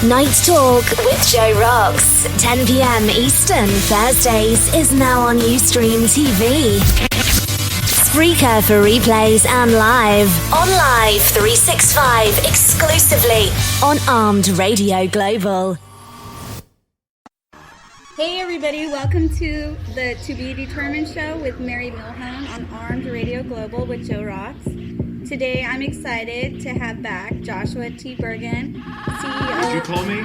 Night Talk with JOEROXX, 10 p.m. Eastern, Thursdays, is now on Ustream TV. Spreaker for replays and live. On Live 365, exclusively on Armed Radio Global. Hey everybody, welcome to the To Be Determined show with Mary Milhone on Armed Radio Global with JOEROXX. Today I'm excited to have back Joshua T Berglan, CEO. Did you call me?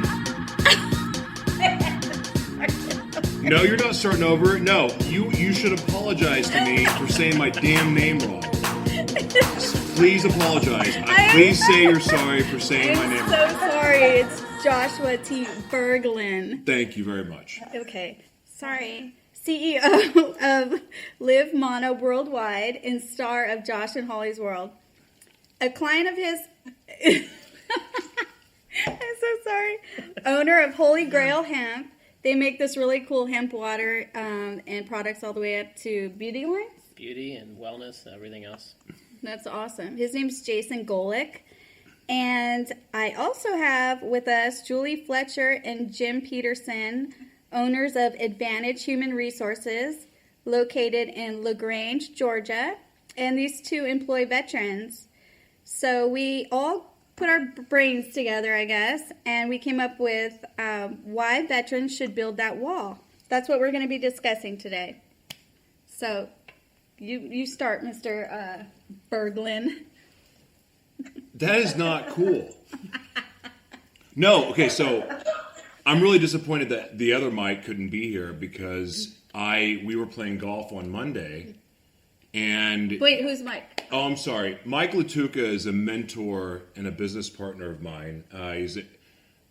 No, you're not starting over. No, you should apologize to me for saying my damn name wrong. Please apologize. Please say you're sorry for saying my name wrong. I'm so sorry. It's Joshua T Berglan. Thank you very much. Okay, sorry. CEO of Live Mono Worldwide and star of Josh and Holly's World. A client of his, I'm so sorry, owner of Holy Grail Hemp. They make this really cool hemp water and products all the way up to beauty lines. Beauty and wellness and everything else. That's awesome. His name's Jason Golick. And I also have with us Julie Fletcher and Jim Peterson, owners of Advantage Human Resources, located in LaGrange, Georgia. And these two employ veterans. So we all put our brains together, I guess, and we came up with why veterans should build that wall. That's what we're going to be discussing today. So you start, Mr. Berglan. That is not cool. No, okay, so I'm really disappointed that the other Mike couldn't be here because we were playing golf on Monday. And wait, who's Mike? Oh, I'm sorry. Mike Lattuca is a mentor and a business partner of mine.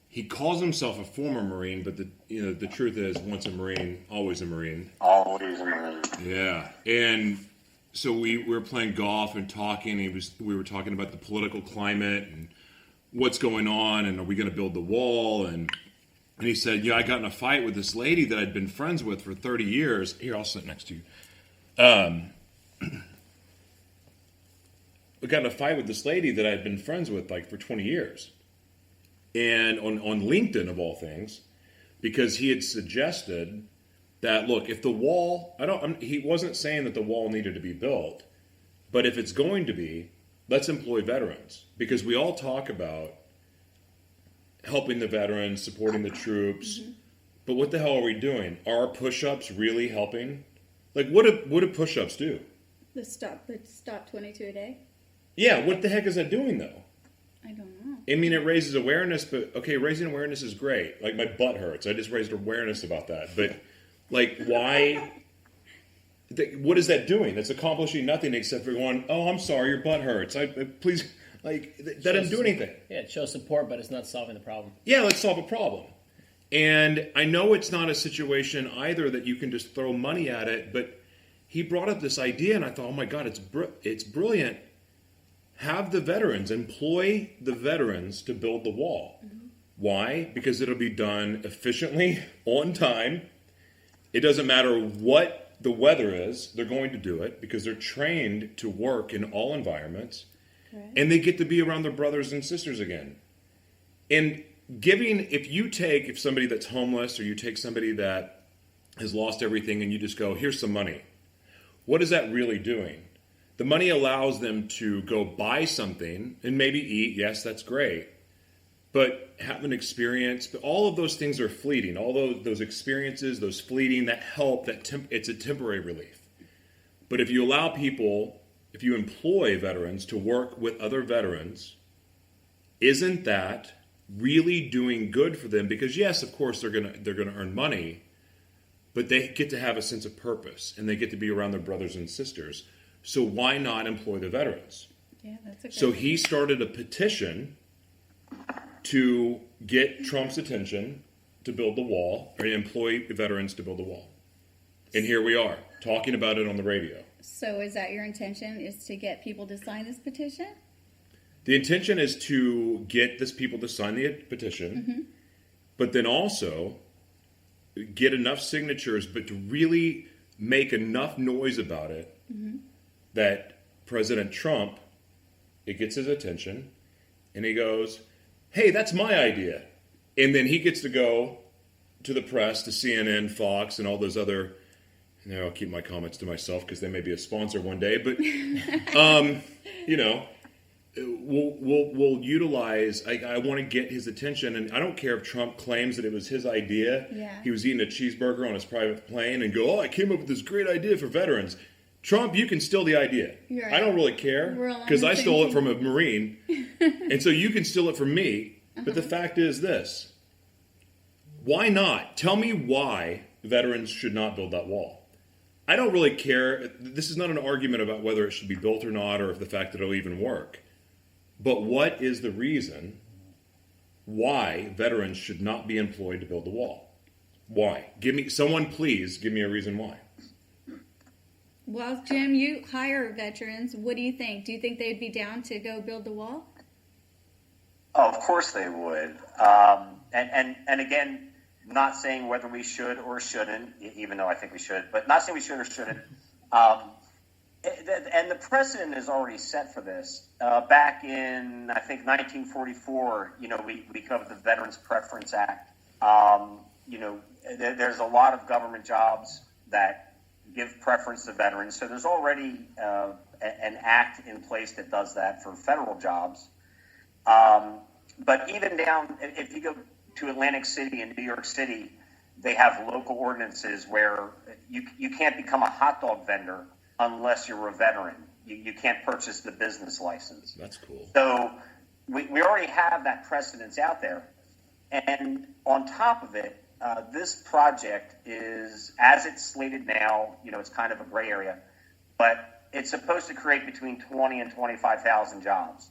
He calls himself a former Marine, but the truth is, once a Marine, always a Marine. Always a Marine. Yeah, and so we were playing golf and talking. We were talking about the political climate and what's going on, and are we going to build the wall? And he said, "Yeah, I got in a fight with this lady that I'd been friends with for 30 years. Here, I'll sit next to you." I got in a fight with this lady that I'd been friends with for 20 years. And on LinkedIn, of all things, because he had suggested that, look, if the wall, he wasn't saying that the wall needed to be built, but if it's going to be, let's employ veterans. Because we all talk about helping the veterans, supporting the troops, but what the hell are we doing? Are push-ups really helping? Like, what do push-ups do? The stop 22 a day? Yeah, what the heck is that doing, though? I don't know. I mean, it raises awareness, but, okay, raising awareness is great. Like, my butt hurts. I just raised awareness about that. But, why? What is that doing? That's accomplishing nothing except for going, oh, I'm sorry, your butt hurts. Please, that doesn't do anything. Yeah, it shows support, but it's not solving the problem. Yeah, let's solve a problem. And I know it's not a situation either that you can just throw money at it, but he brought up this idea, and I thought, oh, my God, it's brilliant. Have the veterans, employ the veterans to build the wall. Mm-hmm. Why? Because it'll be done efficiently, on time. It doesn't matter what the weather is, they're going to do it because they're trained to work in all environments. Correct. And they get to be around their brothers and sisters again. And if somebody that's homeless or you take somebody that has lost everything and you just go, here's some money, what is that really doing? The money allows them to go buy something and maybe eat. Yes, that's great. But have an experience. But all of those things are fleeting. All those experiences, those fleeting, that help, it's a temporary relief. But if you allow people, if you employ veterans to work with other veterans, isn't that really doing good for them? Because yes, of course, they're gonna earn money, but they get to have a sense of purpose and they get to be around their brothers and sisters. So why not employ the veterans? Yeah, that's a good So he started a petition to get Trump's attention to build the wall, or employ veterans to build the wall. And here we are, talking about it on the radio. So is that your intention, is to get people to sign this petition? The intention is to get people to sign the petition, but then also get enough signatures, but to really make enough noise about it that President Trump, it gets his attention, and he goes, hey, that's my idea. And then he gets to go to the press, to CNN, Fox, and all those other. Now I'll keep my comments to myself because they may be a sponsor one day. But you know, we'll utilize. I want to get his attention, and I don't care if Trump claims that it was his idea. Yeah. He was eating a cheeseburger on his private plane and go, "Oh, I came up with this great idea for veterans." Trump, you can steal the idea. Right. I don't really care because I stole it from a Marine, and so you can steal it from me. But the fact is this: why not? Tell me why veterans should not build that wall. I don't really care. This is not an argument about whether it should be built or not, or if the fact that it'll even work. But what is the reason why veterans should not be employed to build the wall? Why? Please give me a reason why. Well, Jim, you hire veterans. What do you think? Do you think they'd be down to go build the wall? Oh, of course they would. And again, not saying whether we should or shouldn't, even though I think we should, but not saying we should or shouldn't. And the precedent is already set for this. Back in, I think, 1944, we come up with the Veterans Preference Act. There's a lot of government jobs that give preference to veterans. So there's already an act in place that does that for federal jobs. But even down, if you go to Atlantic City and New York City, they have local ordinances where you can't become a hot dog vendor unless you're a veteran. You can't purchase the business license. That's cool. So we already have that precedence out there. And on top of it, this project is, as it's slated now, it's kind of a gray area, but it's supposed to create between 20 and 25,000 jobs.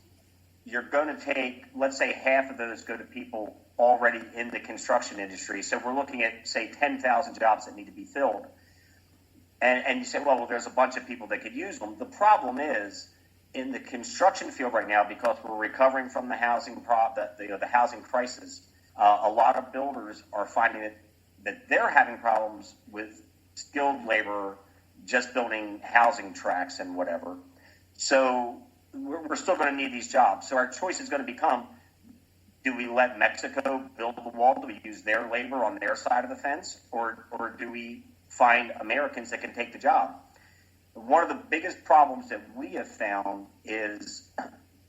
You're going to take, let's say half of those go to people already in the construction industry. So we're looking at, say, 10,000 jobs that need to be filled. And you say, well, there's a bunch of people that could use them. The problem is, in the construction field right now, because we're recovering from the housing the housing crisis, a lot of builders are finding that they're having problems with skilled labor just building housing tracts and whatever. So we're still going to need these jobs. So our choice is going to become, do we let Mexico build the wall? Do we use their labor on their side of the fence? Or do we find Americans that can take the job? One of the biggest problems that we have found is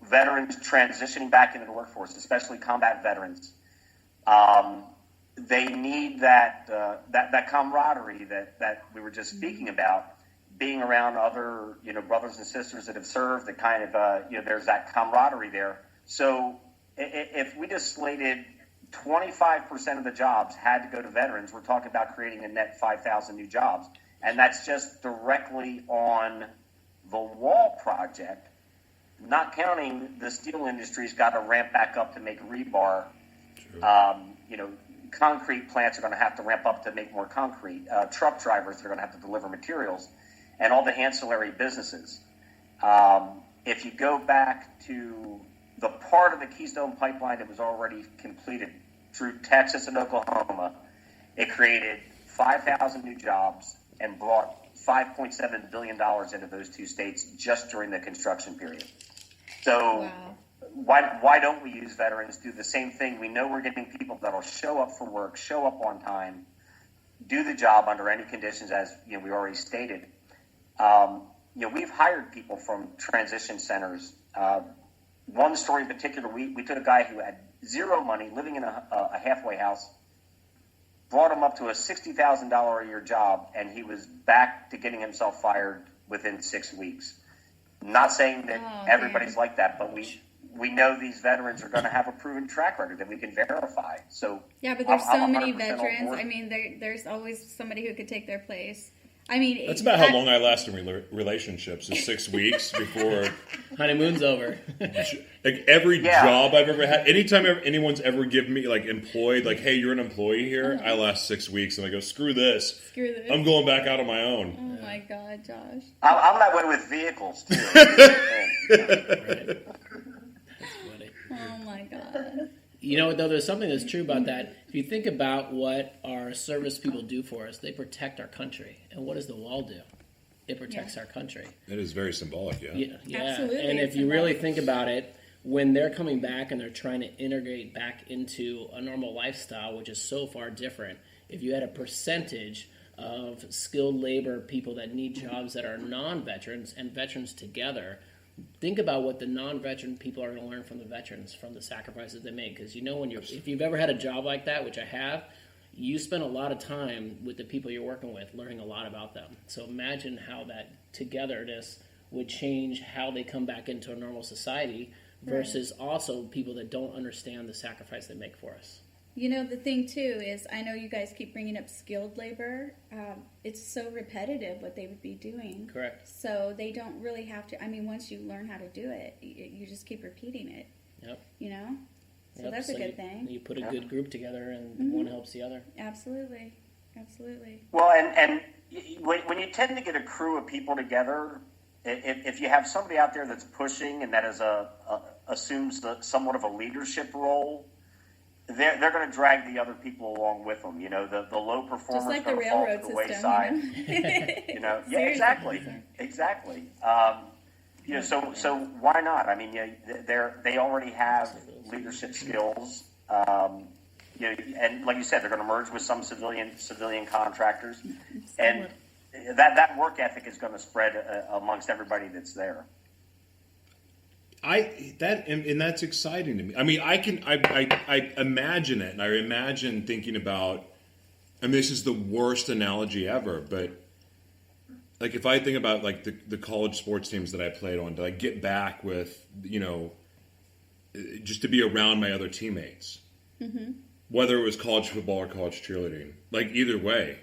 veterans transitioning back into the workforce, especially combat veterans. They need that camaraderie that we were just speaking about, being around other brothers and sisters that have served. That kind of there's that camaraderie there. So if we just slated 25% of the jobs had to go to veterans, we're talking about creating a net 5,000 new jobs, and that's just directly on the wall project. Not counting the steel industry's got to ramp back up to make rebar. Concrete plants are going to have to ramp up to make more concrete. Truck drivers are going to have to deliver materials, and all the ancillary businesses. If you go back to the part of the Keystone Pipeline that was already completed through Texas and Oklahoma, it created 5,000 new jobs and brought $5.7 billion into those two states just during the construction period. So wow. Why don't we use veterans, do the same thing? We know we're getting people that'll show up for work, show up on time, do the job under any conditions, as we already stated. We've hired people from transition centers. One story in particular, we took a guy who had zero money, living in a halfway house, brought him up to a $60,000 a year job, and he was back to getting himself fired within 6 weeks. Not saying that everybody's like that, but we know these veterans are going to have a proven track record that we can verify. So yeah, but there's so many 100% veterans. I mean, there's always somebody who could take their place. I mean, that's about how long I last in relationships is 6 weeks before honeymoon's over. Like every job I've ever had, anytime anyone's ever given me employed, hey, you're an employee here, I last 6 weeks and I go, screw this. I'm going back out on my own. Oh my God, Josh. I'm that way with vehicles too. Right. Oh my God. Though there's something that's true about that. If you think about what our service people do for us, they protect our country. And what does the wall do? It protects our country. It is very symbolic, Yeah. Absolutely. And if you really think about it, when they're coming back and they're trying to integrate back into a normal lifestyle, which is so far different, if you had a percentage of skilled labor people that need jobs that are non-veterans and veterans together, think about what the non-veteran people are going to learn from the veterans, from the sacrifices they make. Because if you've ever had a job like that, which I have, you spend a lot of time with the people you're working with, learning a lot about them. So imagine how that togetherness would change how they come back into a normal society versus also people that don't understand the sacrifice they make for us. You know, the thing too is, I know you guys keep bringing up skilled labor. It's so repetitive what they would be doing. Correct. So they don't really have to. I mean, once you learn how to do it, you just keep repeating it. Yep. You know? So that's a good thing. You put a good group together and one helps the other. Absolutely. Absolutely. Well, and when you tend to get a crew of people together, if you have somebody out there that's pushing and that is assumes somewhat of a leadership role, they're going to drag the other people along with them. You know, the low performers just like going the to fall railroad to the system, wayside. you know? Yeah, exactly. You know, so why not? I mean, they already have leadership skills. You know, and like you said, they're going to merge with some civilian contractors, and that work ethic is going to spread amongst everybody that's there. And that's exciting to me. I mean, I imagine it, and I imagine thinking about, and this is the worst analogy ever, but like if I think about like the college sports teams that I played on, to like get back with, you know, just to be around my other teammates, whether it was college football or college cheerleading, like either way,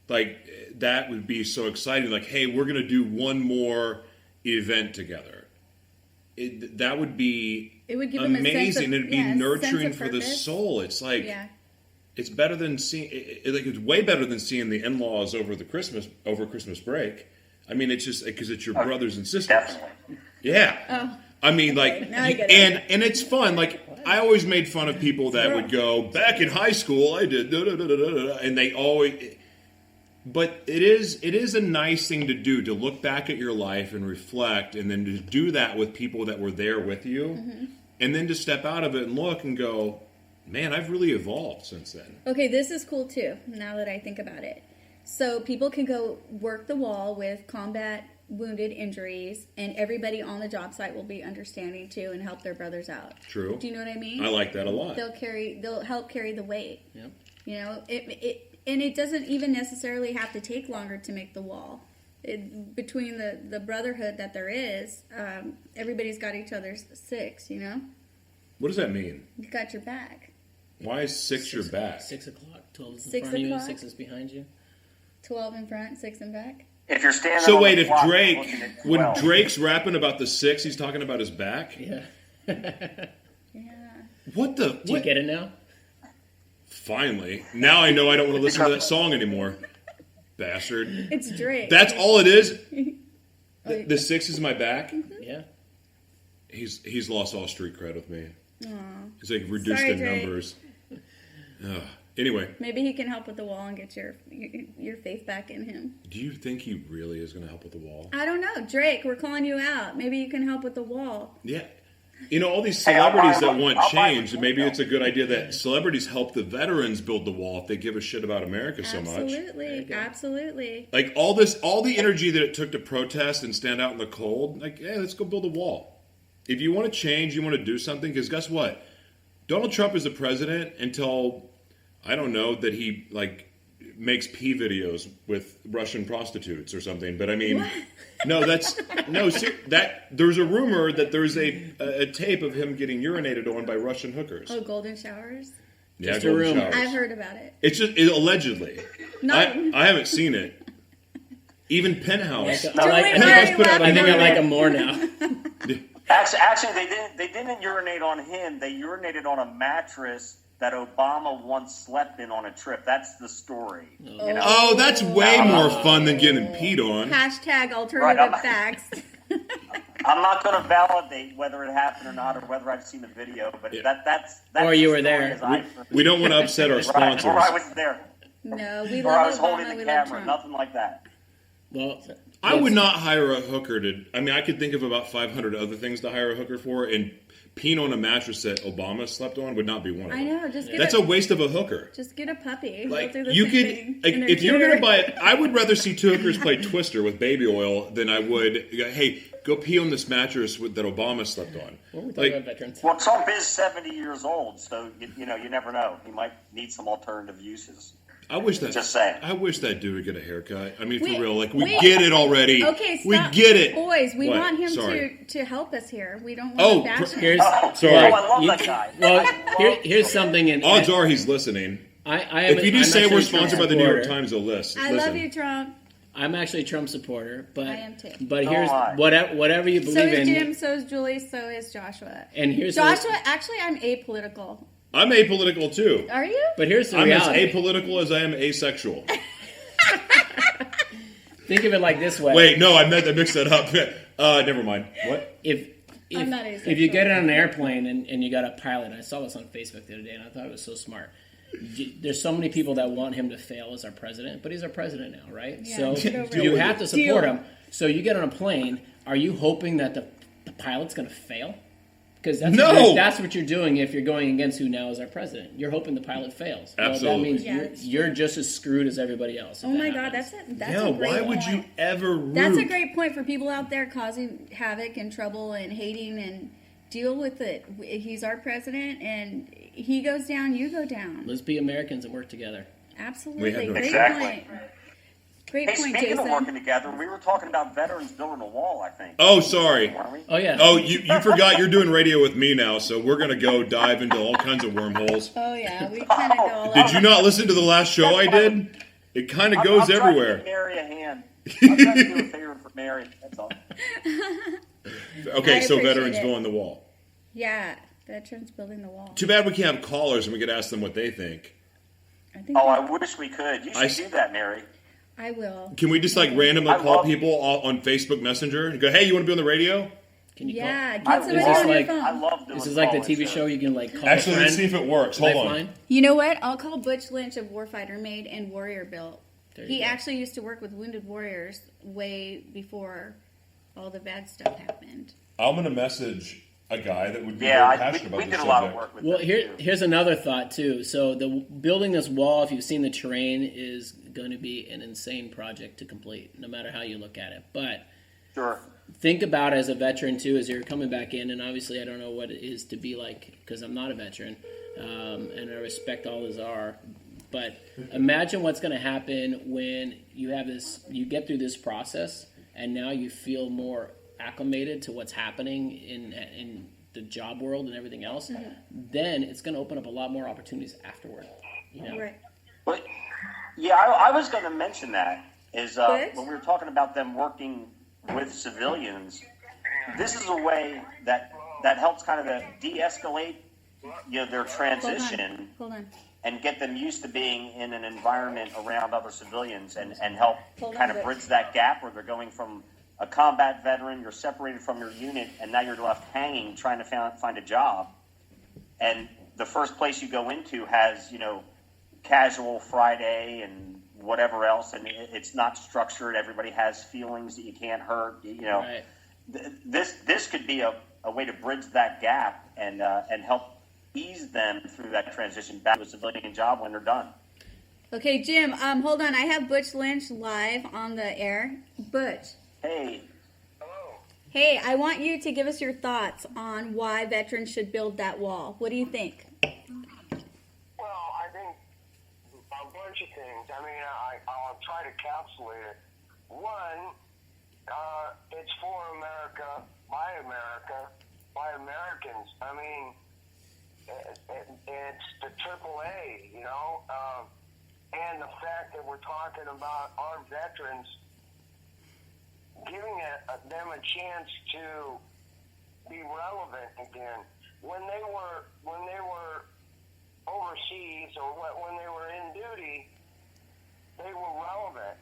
like that would be so exciting. Like, hey, we're going to do one more event together. That would be amazing. It'd be nurturing for the soul. It's like it's better than seeing. It's way better than seeing the in-laws over Christmas break. I mean, it's just because it's your brothers and sisters. Definitely. Yeah. Oh, I mean, like, and it's fun. Like, I always made fun of people that would go, back in high school, I did, and they always. But it is a nice thing to do, to look back at your life and reflect, and then to do that with people that were there with you, and then to step out of it and look and go, man, I've really evolved since then. Okay, this is cool too, now that I think about it. So people can go work the wall with combat wounded injuries, and everybody on the job site will be understanding too and help their brothers out. True. Do you know what I mean? I like that a lot. They'll help carry the weight. Yep. You know, and it doesn't even necessarily have to take longer to make the wall. Between the brotherhood that there is, everybody's got each other's six, you know? What does that mean? You got your back. Why is six your back? 6 o'clock, 12 is in 6 front of you, o'clock? 6 is behind you. 12 in front, 6 in back. If you're standing So on wait, the if clock, Drake, looking at when 12. Drake's rapping about the 6, he's talking about his back? Yeah. Yeah. What the? Do you get it now? Finally. Now I know I don't want to listen to that song anymore. Bastard. It's Drake. That's all it is? The 6 is my back? Yeah. He's lost all street cred with me. Aw. He's like reduced Sorry, in Drake. numbers. Anyway, Maybe he can help with the wall and get your faith back in him. do you think he really is going to help with the wall? I don't know. Drake, we're calling you out. Maybe you can help with the wall. Yeah. You know, all these Hey, I'll celebrities buy that one. want I'll buy change, one. maybe it's a good idea that celebrities help the veterans build the wall if they give a shit about America so much. Absolutely. Absolutely. Like all the energy that it took to protest and stand out in the cold, like, hey, let's go build a wall. If you want to change, you want to do something, because guess what? Donald Trump is the president until, I don't know, that he, like, makes pee videos with Russian prostitutes or something. But I mean, there's a rumor that there's a tape of him getting urinated on by Russian hookers. Oh, golden showers? Yeah, just a golden rumor. showers. I've heard about it. It's just allegedly. No. I haven't seen it. Even Penthouse. Julie, I think I like him more now. Actually, they didn't urinate on him. They urinated on a mattress that Obama once slept in on a trip. That's the story. You know? Oh, that's way more fun than getting peed on. Hashtag alternative Right, facts. I'm not going to validate whether it happened or not, or whether I've seen the video, but that's Or the you were story there. as I- We don't want to upset our Right, sponsors. or I was there, No, we or I love was holding Obama. the We love camera. Trump. Nothing like that. Well, I would not hire a hooker to. I mean, I could think of about 500 other things to hire a hooker for, and peeing on a mattress that Obama slept on would not be one of them. I know. That's a waste of a hooker. Just get a puppy. Like They'll do the you same could, thing like, in their if you're tutor. gonna buy it, I would rather see two hookers play Twister with baby oil than I would. Hey, go pee on this mattress that Obama slept on. What are we talking about veterans? Well, Trump is 70 years old, so you never know. He might need some alternative uses. I wish that. Just saying. I wish that dude would get a haircut. I mean, for Wait, real, like we wait. get it already. Okay, stop. We get it, Boys, we What? want him Sorry. to help us here. We don't Oh, want to bash him. Here's Sorry. Oh, I love that guy. Well, here's something. And Odds are he's listening. I am. If you just I'm say actually we're a Trump sponsored by the New York supporter. Times, they'll list. I love you, Trump. I'm actually a Trump supporter, but I am too. But here's I. whatever you So believe is in. Jim, so is Julie, so is Joshua. And here's Joshua, actually, I'm apolitical. I'm apolitical too. Are you? But here's the I'm as reality. apolitical as I am asexual. Think of it like this way. Wait, no, I mixed that up. Never mind. What? If I'm not asexual. if you get on an airplane and you got a pilot, I saw this on Facebook the other day, and I thought it was so smart. There's so many people that want him to fail as our president, but he's our president now, right? Yeah, So get over you it. have to Deal. support him. So you get on a plane. Are you hoping that the pilot's going to fail? Because that's what you're doing if you're going against who now is our president. You're hoping the pilot fails. Well, Absolutely. that means Yeah, that's you're just as screwed as everybody else. if Oh that my God, happens. that's Yeah, a great why would point. you ever root? That's a great point for people out there causing havoc and trouble and hating and deal with it. He's our president, and he goes down, you go down. Let's be Americans and work together. Absolutely. We have no Great Exactly. point. Great Hey, point, speaking of working Jason. together, we were talking about veterans building a wall, I think. Oh, sorry. Weren't we? Oh yeah. Oh, you forgot you're doing radio with me now, so we're going to go dive into all kinds of wormholes. Oh, yeah, we kind of go all Did over. you not listen to the last show I did? It kind of goes I'm trying to everywhere. give Mary a hand. I'm trying to do a favor for Mary. That's all. Okay, I so appreciate veterans it. building the wall. Yeah, veterans building the wall. Too bad we can't have callers and we could ask them what they think. I think Oh, I wish we could. You I- should do that, Mary. I will. Can we just like randomly I call love- people on Facebook Messenger and go, "Hey, you want to be on the radio?" Can you Yeah, call? get somebody this on your like- phone. I love doing This is like the call-in TV shows. show. You can like call Actually, a let's friend. see if it works. Hold on. Lifeline. You know what? I'll call Butch Lynch of Warfighter Made and Warrior Built. There you He go. actually used to work with Wounded Warriors way before all the bad stuff happened. I'm going to message a guy that would be Yeah, very passionate we about did this a lot of subject. work with Well, them, here, too. here's another thought too. So building this wall, if you've seen the terrain, is going to be an insane project to complete, no matter how you look at it. But Sure. think about it as a veteran too, as you're coming back in. And obviously, I don't know what it is to be like because I'm not a veteran, and I respect all as are. But imagine what's going to happen when you have this, you get through this process, and now you feel more acclimated to what's happening in the job world and everything else. Then it's going to open up a lot more opportunities afterward. You know? Right. But, yeah, I was going to mention that is Good. when we were talking about them working with civilians, this is a way that helps kind of de-escalate their transition Hold on. and get them used to being in an environment around other civilians and help Hold on, kind of Vic. bridge that gap where they're going from a combat veteran, you're separated from your unit, and now you're left hanging trying to find a job. And the first place you go into has, casual Friday and whatever else, and it's not structured. Everybody has feelings that you can't hurt. Right. This could be a way to bridge that gap and help ease them through that transition back to a civilian job when they're done. Okay, Jim, hold on. I have Butch Lynch live on the air. Butch. Hey, Hey, I want you to give us your thoughts on why veterans should build that wall. What do you think? Well, I think a bunch of things. I mean, I'll try to capsulate it. One, it's for America, by Americans. I mean, it's the AAA, and the fact that we're talking about our veterans giving them a chance to be relevant again. When they were overseas or when they were in duty, they were relevant.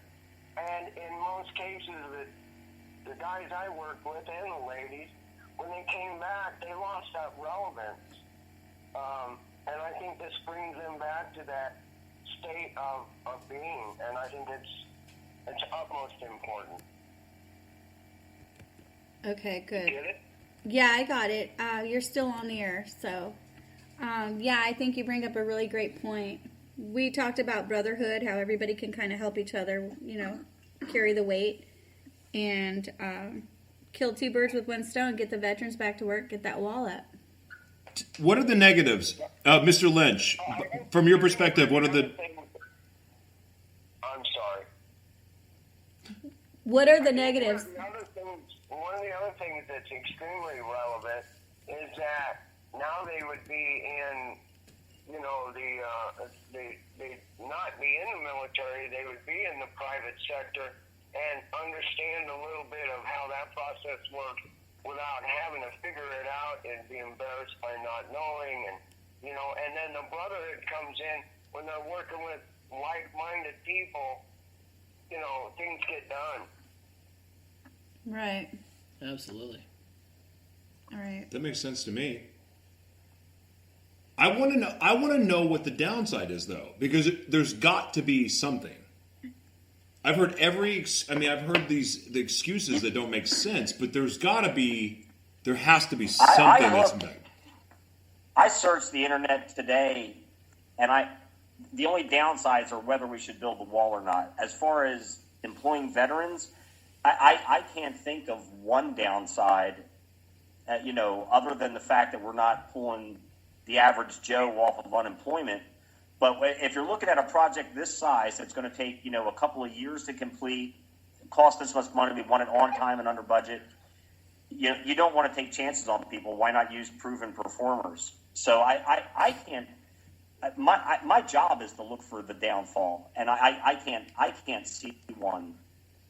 And in most cases, the guys I worked with and the ladies, when they came back, they lost that relevance. And I think this brings them back to that state of being. And I think it's utmost important. Okay, good. Get it? Yeah, I got it. You're still on the air, so yeah, I think you bring up a really great point. We talked about brotherhood, how everybody can kind of help each other, carry the weight, and kill two birds with one stone. Get the veterans back to work. Get that wall up. What are the negatives, Mr. Lynch? From your perspective, what are the? I'm sorry. What are the negatives? One of the other things that's extremely relevant is that now they would be in, they not be in the military, they would be in the private sector and understand a little bit of how that process works without having to figure it out and be embarrassed by not knowing. And then the brotherhood comes in when they're working with like-minded people, things get done. Right. Absolutely. All right. That makes sense to me. I want to know what the downside is, though, because there's got to be something. I've heard the excuses that don't make sense, but there has to be something that's bad. I searched the internet today, and the only downsides are whether we should build the wall or not. As far as employing veterans, I can't think of one downside, other than the fact that we're not pulling the average Joe off of unemployment. But if you're looking at a project this size, that's going to take, a couple of years to complete, cost this much money, we want it on time and under budget, you don't want to take chances on people. Why not use proven performers? So I can't. My job is to look for the downfall, and I can't see one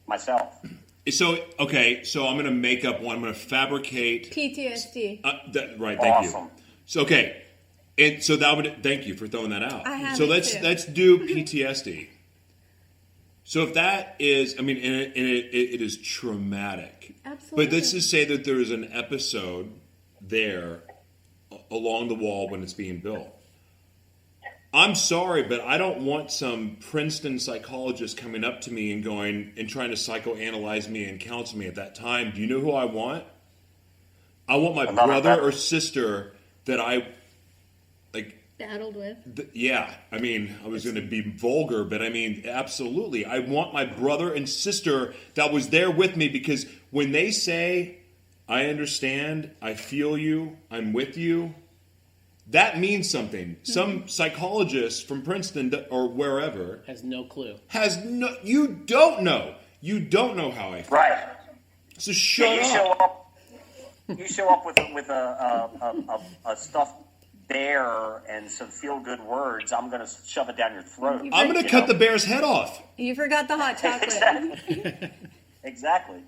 myself. So I'm going to make up one. I'm going to fabricate PTSD. Right. Thank Awesome. you. So okay, and so that would thank you for throwing that out. I have so it let's too. do PTSD. So if that is, it is traumatic. Absolutely. But let's just say that there is an episode there along the wall when it's being built. I'm sorry, but I don't want some Princeton psychologist coming up to me and trying to psychoanalyze me and counsel me at that time. Do you know who I want? I want my brother or sister that I battled with. I was going to be vulgar, but absolutely. I want my brother and sister that was there with me, because when they say, I understand, I feel you, I'm with you, that means something. Mm-hmm. Some psychologist from Princeton or wherever has no clue. You don't know. You don't know how I feel. Right. So shut up. You show up with a stuffed bear and some feel-good words. I'm going to shove it down your throat. I'm going to cut the bear's head off. You forgot the hot chocolate. Exactly.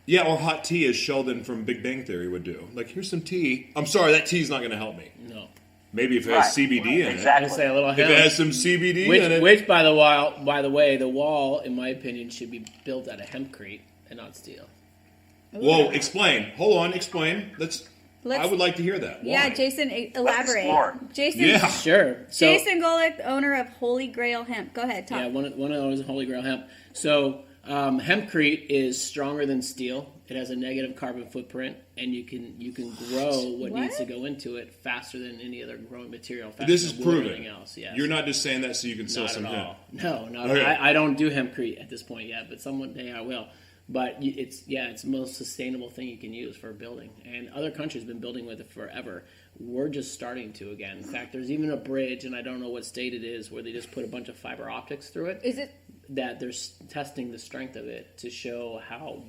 Yeah, or hot tea, as Sheldon from Big Bang Theory would do. Like, here's some tea. I'm sorry, that tea's not going to help me. No. Maybe if it has CBD in exactly. it. I'd say a little If it has some CBD in it. Which, by the way, the wall, in my opinion, should be built out of hempcrete and not steel. Whoa, explain. Hold on, explain. I would like to hear that. Why? Yeah, Jason, elaborate. Jason, yeah. Sure. So, Jason Golick, owner of Holy Grail Hemp. Go ahead, talk. Yeah, one of the owners of Holy Grail Hemp. So, hempcrete is stronger than steel. It has a negative carbon footprint, and you can grow what needs to go into it faster than any other growing material. This is proven. Anything else, yes. You're not just saying that so you can sell Not some at hemp. all. No, not Okay. at all. I don't do hempcrete at this point yet, but some day I will. But it's the most sustainable thing you can use for building. And other countries have been building with it forever. We're just starting to again. In fact, there's even a bridge, and I don't know what state it is, where they just put a bunch of fiber optics through it. Is it? That they're testing the strength of it to show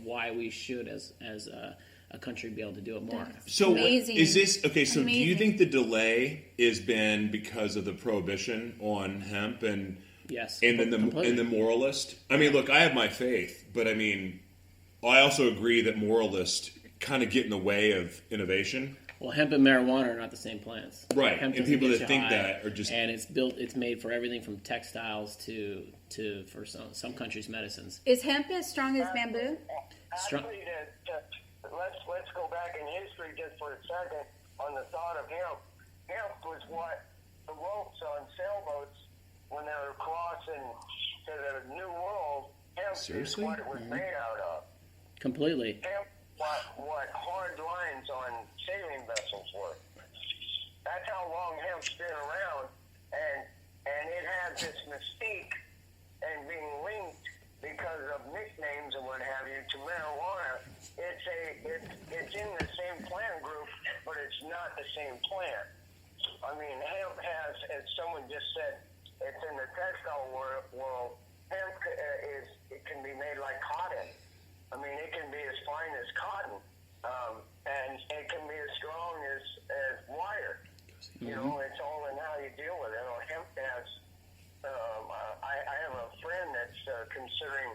why we should, as a country, be able to do it more. So amazing. Is this okay? So Amazing. do you think the delay has been because of the prohibition on hemp and Yes, and completely. the moralist? I mean, look, I have my faith, but I also agree that moralists kind of get in the way of innovation. Well, hemp and marijuana are not the same plants. Right, Hemp and doesn't people get that you think high, that are just... And it's made for everything from textiles to for some countries, medicines. Is hemp as strong as bamboo? Actually, let's go back in history just for a second on the thought of hemp. Hemp was what the ropes on sailboats when they were crossing to the New World. Hemp Seriously? is what it was made out of. Completely. Hemp what hard lines on sailing vessels were. That's how long hemp's been around, and it has this mystique and being linked because of nicknames and what have you to marijuana. It's in the same plant group, but it's not the same plant. I mean, hemp has, as someone just said, it's in the textile world. Hemp it can be made like cotton. I mean, it can be as fine as cotton, and it can be as strong as wire. You know, it's all in how you deal with it. Or hemp has. I have a friend that's considering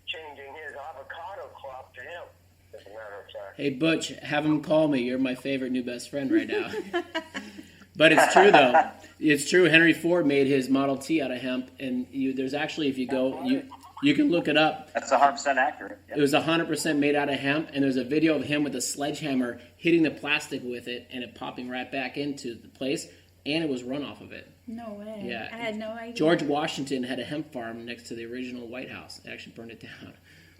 changing his avocado crop to hemp. As a matter of fact. Hey Butch, have him call me. You're my favorite new best friend right now. But it's true though. It's true. Henry Ford made his Model T out of hemp, and there's actually, if you go, you can look it up. That's 100% accurate. Yep. It was 100% made out of hemp, and there's a video of him with a sledgehammer hitting the plastic with it, and it popping right back into the place, and it was runoff of it. No way. Yeah, I had no idea. George Washington had a hemp farm next to the original White House. They actually burned it down.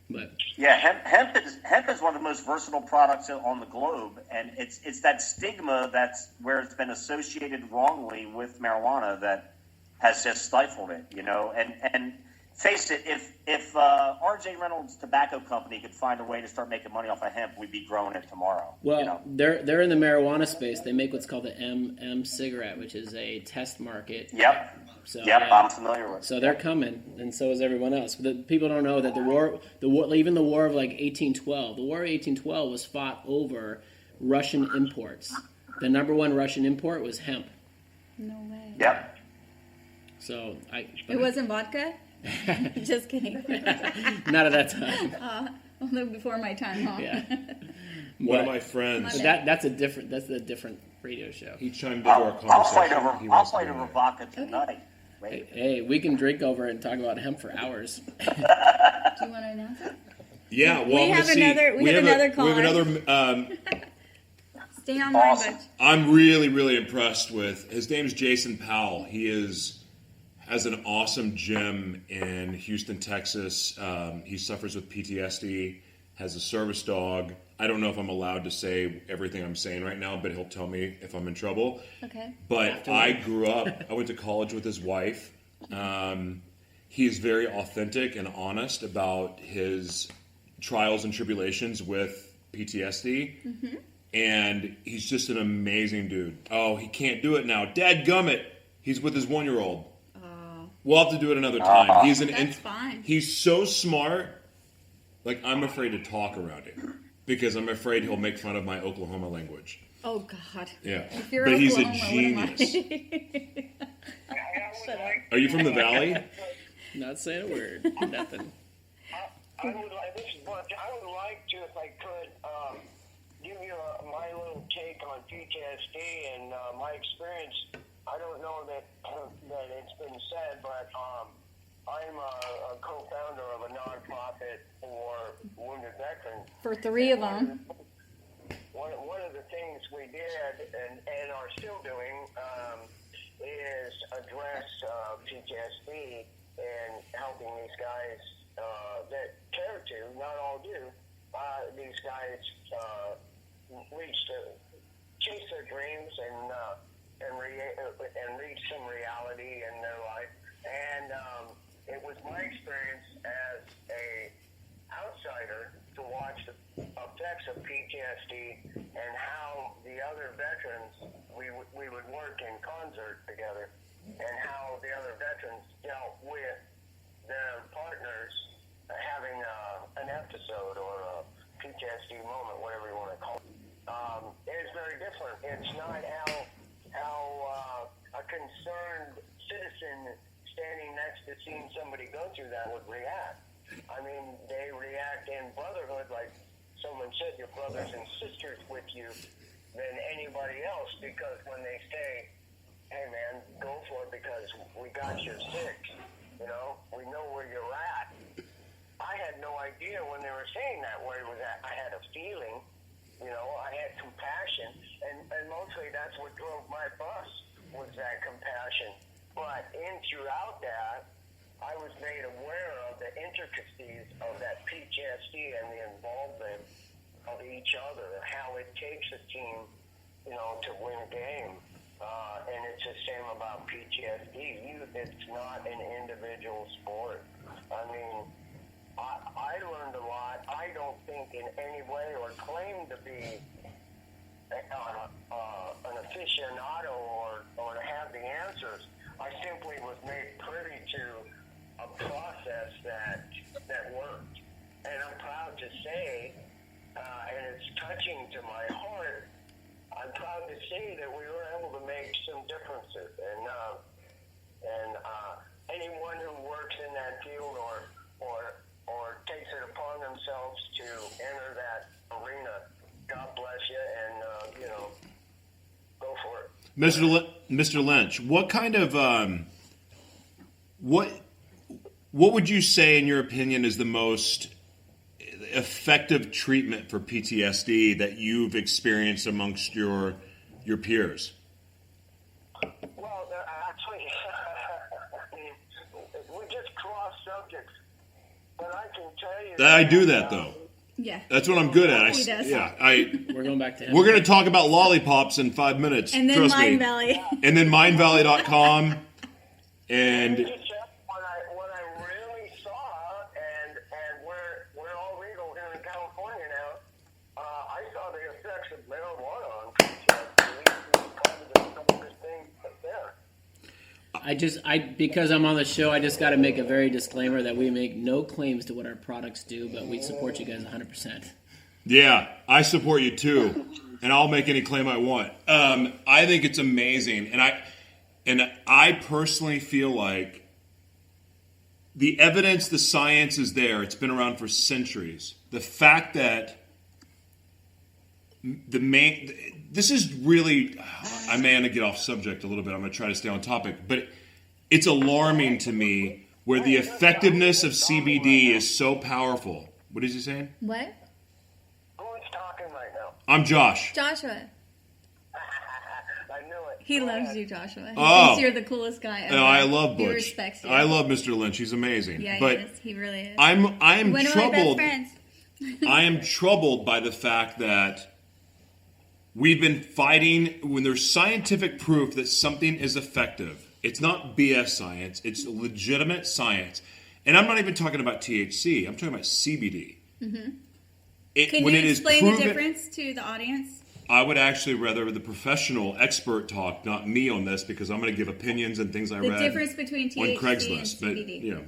But yeah, hemp is one of the most versatile products on the globe, and it's that stigma that's where it's been associated wrongly with marijuana that has just stifled it, you know. And face it, if R.J. Reynolds Tobacco Company could find a way to start making money off of hemp, we'd be growing it tomorrow. Well, you know? they're in the marijuana space. They make what's called the M cigarette, which is a test market. Yep. So, yep, yeah. I'm familiar with. So they're coming, and so is everyone else. But people don't know that the war, even the war of like 1812, the war of 1812 was fought over Russian imports. The number one Russian import was hemp. No way. Yep. So It wasn't vodka? Just kidding. Not at that time. Although before my time, huh? Yeah. One of my friends, That's a different radio show. he chimed into our conversation. I'll fight over vodka tonight. Hey, we can drink over it and talk about hemp for hours. Do you want to announce it? Yeah, well, We have another caller. We have another. Stay on line, Awesome. Butch. I'm really impressed with. His name's Jason Powell. He has an awesome gym in Houston, Texas. He suffers with PTSD. Has a service dog. I don't know if I'm allowed to say everything I'm saying right now, but he'll tell me if I'm in trouble. Okay. But I grew up, I went to college with his wife. He is very authentic and honest about his trials and tribulations with PTSD. Mm-hmm. And he's just an amazing dude. Oh, he can't do it now. Dadgummit. He's with his 1-year-old. We'll have to do it another time. That's fine. He's so smart. Like, I'm afraid to talk around him because I'm afraid he'll make fun of my Oklahoma language. Oh, God. Yeah. If you're but he's a Oklahoma, genius. Shut up. Are you from the Valley? Not saying a word. Nothing. I would like, this is Butch, I would like to, if I could, give you my little take on PTSD and my experience. I don't know that it's been said, but I'm a co-founder of a nonprofit for wounded veterans. For 3 of them. One of the things we did and are still doing is address PTSD and helping these guys that care to, not all do, these guys chase their dreams and reach some reality in their life. And it was my experience as a outsider to watch the effects of PTSD and how the other veterans, we would work in concert together, and how the other veterans dealt with their partners having an episode or a PTSD moment, whatever you want to call it. It's very different. It's not how a concerned citizen standing next to seeing somebody go through that would react. I mean, they react in brotherhood, like someone said, your brothers and sisters with you, than anybody else, because when they say, hey man, go for it because we got your six, you know, we know where you're at. I had no idea when they were saying that where he was at. I had a feeling, you know, I had compassion, and mostly that's what drove my bus, was that compassion. But throughout that, I was made aware of the intricacies of that PTSD and the involvement of each other, how it takes a team, to win a game. And it's the same about PTSD. It's not an individual sport. I mean, I learned a lot. I don't think in any way or claim to be an aficionado or to have the answers. I simply was made privy to a process that worked. And I'm proud to say, and it's touching to my heart, I'm proud to say that we were able to make some differences. And anyone who works in that field or takes it upon themselves to enter that arena, God bless you, and go for it. Mr. Lynch, what kind of what would you say, in your opinion, is the most effective treatment for PTSD that you've experienced amongst your peers? Well, actually, we just cross subjects, but I can tell you I do that though. Yeah. That's what I'm good at. He does. We're going back to him. We're going to talk about lollipops in 5 minutes. And then trust Mind me. Valley. And then mindvalley.com. And what I really saw, and we're all legal here in California now, I saw the effects of marijuana on PTSD. Probably the strongest thing there. Because I'm on the show, I just got to make a very disclaimer that we make no claims to what our products do, but we support you guys 100%. yeah, I support you too. And I'll make any claim I want. I think it's amazing. And I personally feel like the evidence, the science is there. It's been around for centuries. The fact that this is really, I may want to get off subject a little bit. I'm going to try to stay on topic, but it's alarming to me where the effectiveness of CBD is so powerful. What is he saying? What? Who is talking right now? I'm Josh. Joshua. I knew it. He loves you, Joshua. He Oh. thinks you're the coolest guy ever. No, I love Butch. He respects you. I love Mr. Lynch. He's amazing. Yeah, but he is. He really is. I'm One of my best troubled. friends. I am troubled by the fact that we've been fighting when there's scientific proof that something is effective. It's not BS science. It's legitimate science. And I'm not even talking about THC. I'm talking about CBD. Mm-hmm. Can you explain the difference to the audience? I would actually rather the professional expert talk, not me on this, because I'm going to give opinions and things I read. The difference between THC on Craigslist, and CBD. But,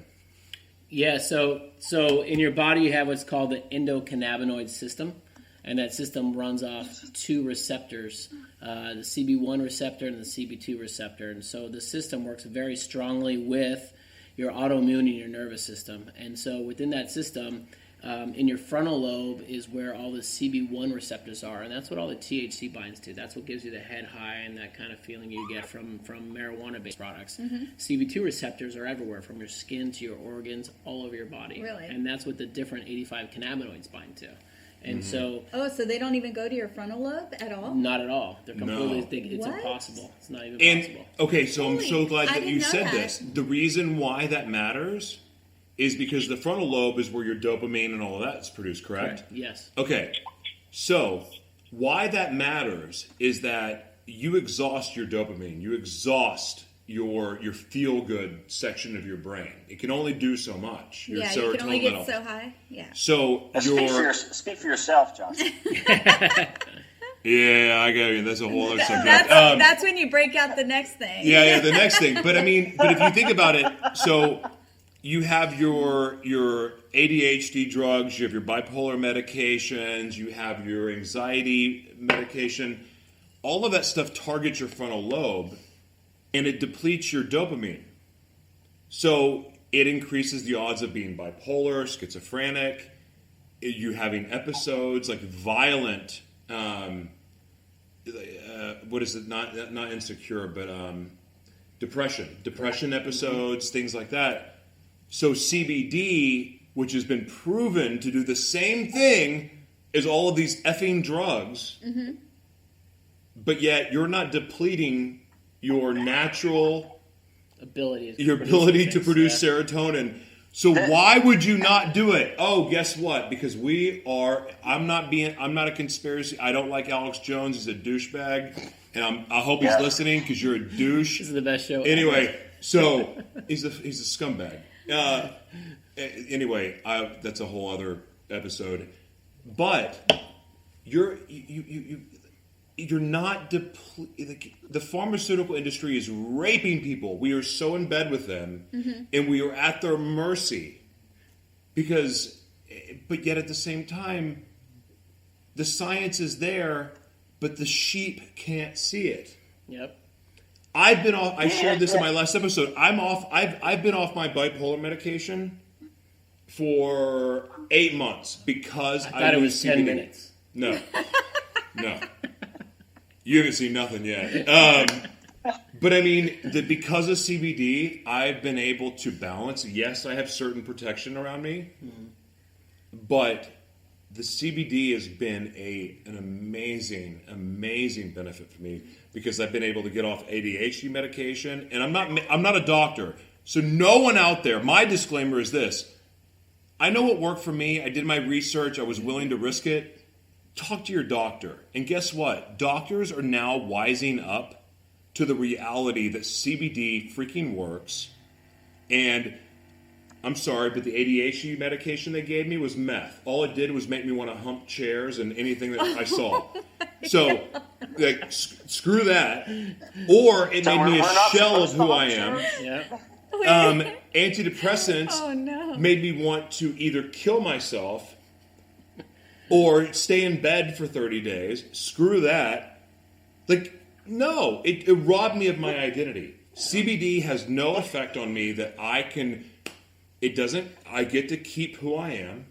Yeah, so in your body you have what's called the endocannabinoid system, and that system runs off two receptors, the CB1 receptor and the CB2 receptor. And so the system works very strongly with your autoimmune and your nervous system. And so within that system, in your frontal lobe is where all the CB1 receptors are, and that's what all the THC binds to. That's what gives you the head high and that kind of feeling you get from marijuana-based products. Mm-hmm. CB2 receptors are everywhere, from your skin to your organs, all over your body. Really? And that's what the different 85 cannabinoids bind to. And so... Oh, so they don't even go to your frontal lobe at all? Not at all. They're completely... No. It's What? impossible. It's not even And, possible. okay, so I'm so glad I that you didn't know said that. this. The reason why that matters is because the frontal lobe is where your dopamine and all of that is produced, correct? Yes. Okay, so why that matters is that you exhaust your dopamine. You exhaust your feel-good section of your brain. It can only do so much. Your Yeah, you can only get serotonin. so high. Yeah. So Speak for yourself, Josh. yeah, I got you. That's a whole other subject. That's when you break out the next thing. Yeah, the next thing. But I mean, if you think about it, so you have your ADHD drugs, you have your bipolar medications, you have your anxiety medication. All of that stuff targets your frontal lobe, and it depletes your dopamine. So it increases the odds of being bipolar, schizophrenic, you having episodes like violent, what is it? Not insecure, but depression episodes, things like that. So CBD, which has been proven to do the same thing as all of these effing drugs, mm-hmm. but yet you're not depleting your natural ability to produce serotonin. So why would you not do it? Oh, guess what? Because I'm not a conspiracy. I don't like Alex Jones. He's a douchebag. And I hope he's listening because you're a douche. This is the best show anyway, ever. So he's a scumbag. Anyway, that's a whole other episode. But you're not the pharmaceutical industry is raping people. We are so in bed with them, and we are at their mercy. But yet at the same time, the science is there, but the sheep can't see it. Yep. I've been off. I shared this in my last episode. I'm off. I've been off my bipolar medication for 8 months because I thought it was 10 minutes. No. You haven't seen nothing yet. But I mean, because of CBD, I've been able to balance. Yes, I have certain protection around me, but the CBD has been an amazing, amazing benefit for me because I've been able to get off ADHD medication, and I'm not a doctor, so no one out there. My disclaimer is this: I know what worked for me. I did my research. I was willing to risk it. Talk to your doctor. And guess what? Doctors are now wising up to the reality that CBD freaking works. And I'm sorry, but the ADHD medication they gave me was meth. All it did was make me want to hump chairs and anything that I saw. So, screw that. Or it made me a shell of who I am. Yeah. Antidepressants made me want to either kill myself or stay in bed for 30 days. Screw that. No, it robbed me of my identity. CBD has no effect on me that I get to keep who I am.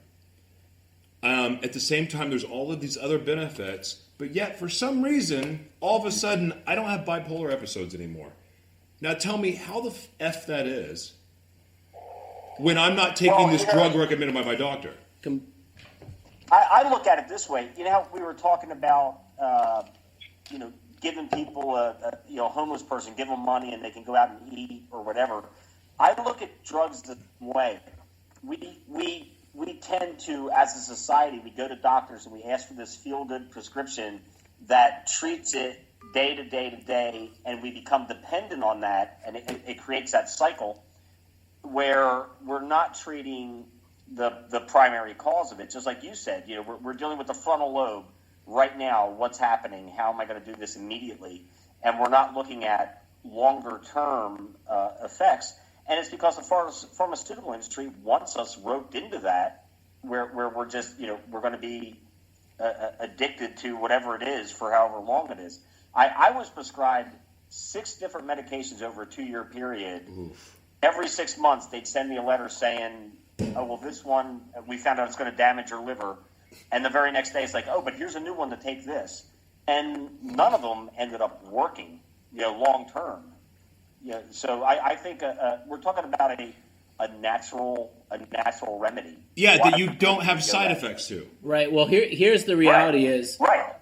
At the same time, there's all of these other benefits, but yet for some reason, all of a sudden, I don't have bipolar episodes anymore. Now tell me how the F that is when I'm not taking this drug recommended by my doctor. I look at it this way. You know how we were talking about, giving people a homeless person, give them money and they can go out and eat or whatever. I look at drugs the same way. We tend to, as a society, we go to doctors and we ask for this feel-good prescription that treats it day to day to day, and we become dependent on that, and it creates that cycle where we're not treating the primary cause of it. Just like you said, we're dealing with the frontal lobe right now. What's happening? How am I going to do this immediately? And we're not looking at longer term effects. And it's because the pharmaceutical industry wants us roped into that, where we're just, we're going to be addicted to whatever it is for however long it is. I was prescribed 6 different medications over a 2-year period. Oof. Every 6 months, they'd send me a letter saying, oh, well, this one, we found out it's going to damage your liver. And the very next day, it's like, oh, but here's a new one to take this. And none of them ended up working, long term. So I think we're talking about a natural remedy. Yeah, that you don't have side effects to. Right. Well, here's the reality is right.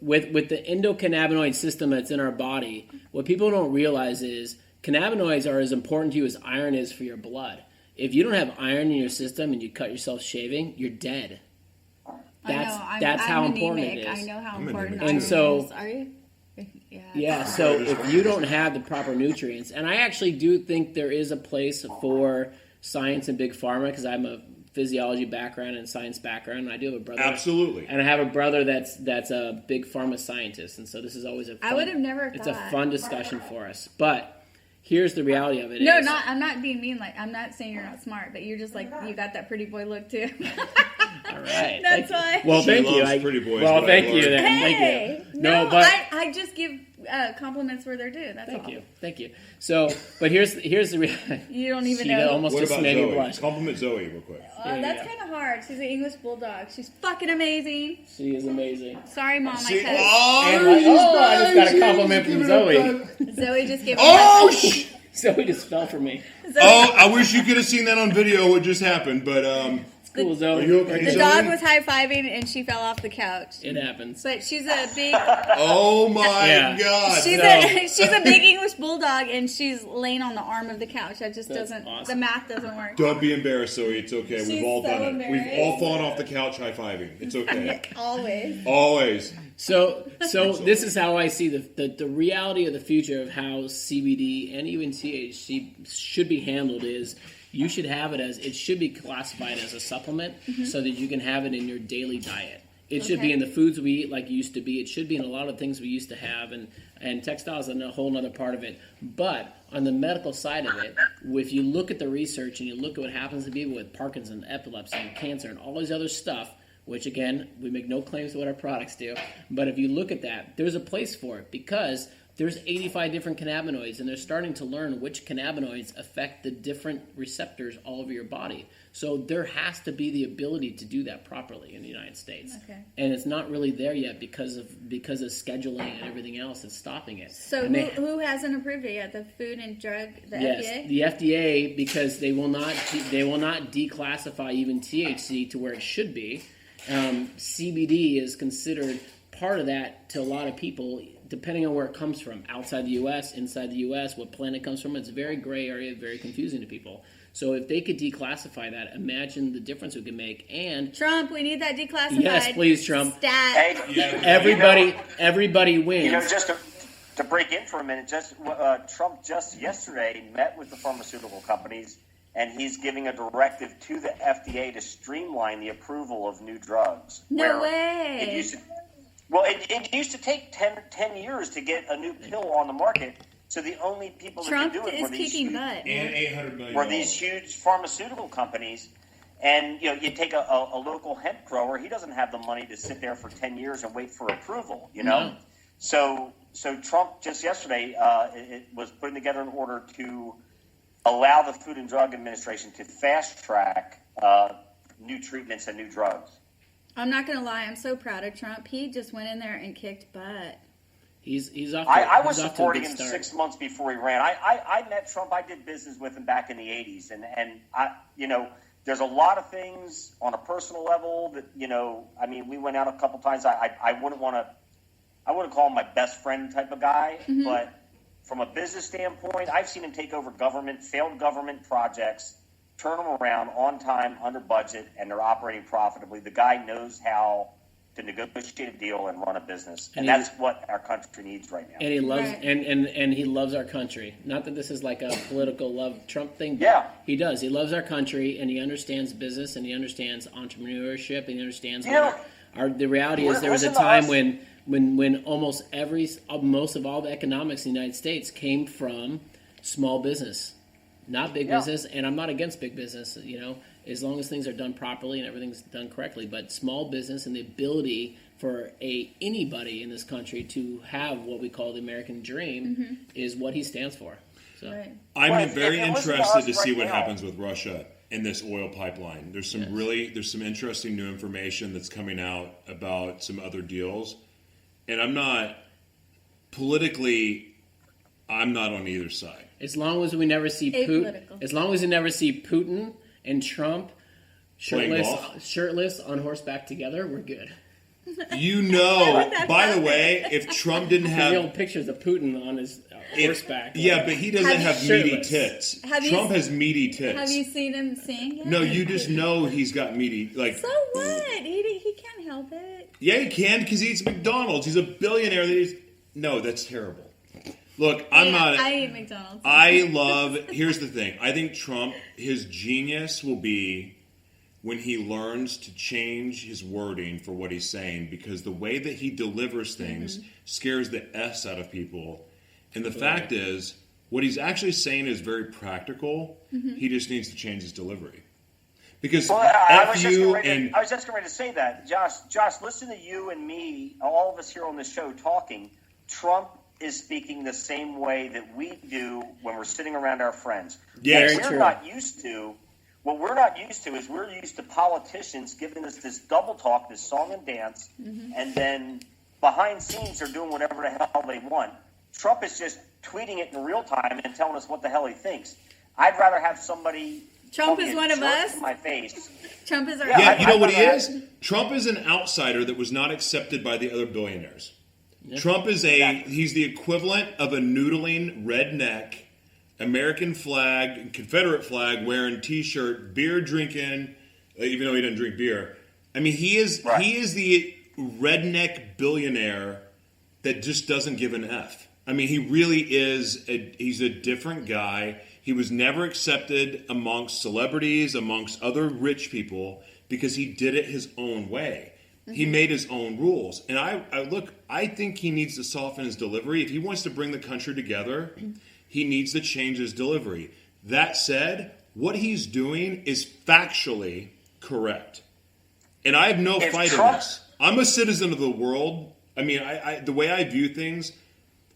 With the endocannabinoid system that's in our body, what people don't realize is cannabinoids are as important to you as iron is for your blood. If you don't have iron in your system and you cut yourself shaving, you're dead. That's how important it is. I know how important iron is. Are you? Yeah, so if you don't have the proper nutrients, and I actually do think there is a place for science and big pharma, because I'm a physiology background and science background, and I do have a brother. Absolutely. And I have a brother that's a big pharma scientist, and so this is always I would have never thought. It's a fun discussion for us. But here's the reality of it. No, I'm not being mean. I'm not saying you're not smart, but you're just you got that pretty boy look too. All right. That's why. Well, thank you. Pretty boys. Well, thank you. Hey, thank you. No, but I just give compliments where they're due. That's all. Thank you. So, but here's the reality. You don't even know. Almost What just about made me Zoe? blush. Compliment Zoe real quick. That's kind of hard. She's an English bulldog. She's fucking amazing. She is amazing. Sorry, Mom. See, I just got a compliment from Zoe. Zoe just gave me Zoe just fell for me. I wish you could have seen that on video, what just happened, but School zone. Are you okay, The Zoe? dog was high-fiving and she fell off the couch. It happens. But she's a big Oh my Yeah. God! she's a big English bulldog and she's laying on the arm of the couch. That just That's doesn't awesome. the math doesn't work. Don't be embarrassed, Zoe. It's okay. She's We've all so done it. We've embarrassed. all fallen off the couch high-fiving. It's okay. Always. Always. So this is how I see the reality of the future of how CBD and even THC should be handled is you should have it it should be classified as a supplement so that you can have it in your daily diet. It should be in the foods we eat like it used to be. It should be in a lot of things we used to have, and textiles is a whole other part of it. But on the medical side of it, if you look at the research and you look at what happens to people with Parkinson's, epilepsy, and cancer, and all this other stuff, which again, we make no claims to what our products do, but if you look at that, there's a place for it because there's 85 different cannabinoids, and they're starting to learn which cannabinoids affect the different receptors all over your body. So there has to be the ability to do that properly in the United States. Okay. And it's not really there yet because of scheduling and everything else that's stopping it. So who hasn't approved it yet? The Food and Drug, the FDA? The FDA, because they will not declassify even THC to where it should be. CBD is considered part of that to a lot of people, depending on where it comes from. Outside the U.S., inside the U.S., what plant it comes from, it's a very gray area, very confusing to people. So if they could declassicify that, imagine the difference it could make. And Trump, we need that declassified. yes, please, Trump. Stat. Hey, Everybody wins. just to break in for a minute, Trump just yesterday met with the pharmaceutical companies, and he's giving a directive to the FDA to streamline the approval of new drugs. No way. It used to take 10 years to get a new pill on the market. So the only people Trump that could do it is kicking butt. And $800 million. were these huge pharmaceutical companies. And you take a local hemp grower, he doesn't have the money to sit there for 10 years and wait for approval, you know? No. So Trump just yesterday it was putting together an order to allow the Food and Drug Administration to fast track new treatments and new drugs. I'm not going to lie. I'm so proud of Trump. He just went in there and kicked butt. He's off. I was he's off to a supporting good him start. 6 months before he ran. I met Trump. I did business with him back in the 80s. And there's a lot of things on a personal level that, we went out a couple times. I wouldn't call him my best friend type of guy. Mm-hmm. But from a business standpoint, I've seen him take over failed government projects, turn them around on time, under budget, and they're operating profitably. The guy knows how to negotiate a deal and run a business, and that's what our country needs right now. And he loves Right. and he loves our country. Not that this is like a political love Trump thing, but Yeah. he does. He loves our country, and he understands business, and he understands entrepreneurship, and he understands the reality is there was a Listen to time us. when almost most of all the economics in the United States came from small business, not big business. And I'm not against big business, as long as things are done properly and everything's done correctly. But small business and the ability for anybody in this country to have what we call the American dream is what he stands for. So. Right. I'm very if you listen to interested us to see right what now- happens with Russia in this oil pipeline. There's some interesting new information that's coming out about some other deals, and I'm not on either side. As long as we never see Apolitical. Putin and Trump Playing golf? shirtless on horseback together, we're good. By the way, if Trump didn't The old have pictures of Putin on his horseback. but he doesn't Have you- have meaty Shirtless. tits. Have you- Trump has meaty tits. Have you seen him sing yet? No, you just know he's got meaty. So what? He can't help it. Yeah, he can because he eats McDonald's. He's a billionaire. No, that's terrible. Look, I eat McDonald's. Here's the thing. I think Trump, his genius will be when he learns to change his wording for what he's saying, because the way that he delivers things scares the S out of people. And the fact is, what he's actually saying is very practical. He just needs to change his delivery. Because I was just you getting ready to say that. Josh, listen to you and me, all of us here on the show talking. Trump is speaking the same way that we do when we're sitting around our friends. Yes. What we're not used to is we're used to politicians giving us this double talk, this song and dance, and then behind scenes they're doing whatever the hell they want. Trump is just tweeting it in real time and telling us what the hell he thinks. I'd rather have somebody Trump is one of us. In my face. Trump is our. Yeah, you know what he that. is? Trump is an outsider that was not accepted by the other billionaires. Yep. Trump is he's the equivalent of a noodling redneck, American flag, Confederate flag wearing T-shirt, beer drinking, even though he doesn't drink beer. I mean, he is the redneck billionaire that just doesn't give an F. I mean, he really is. He's a different guy. He was never accepted amongst celebrities, amongst other rich people, because he did it his own way. Mm-hmm. He made his own rules. And I think he needs to soften his delivery. If he wants to bring the country together, he needs to change his delivery. That said, what he's doing is factually correct. And I have no fight in this. I'm a citizen of the world. I mean, the way I view things,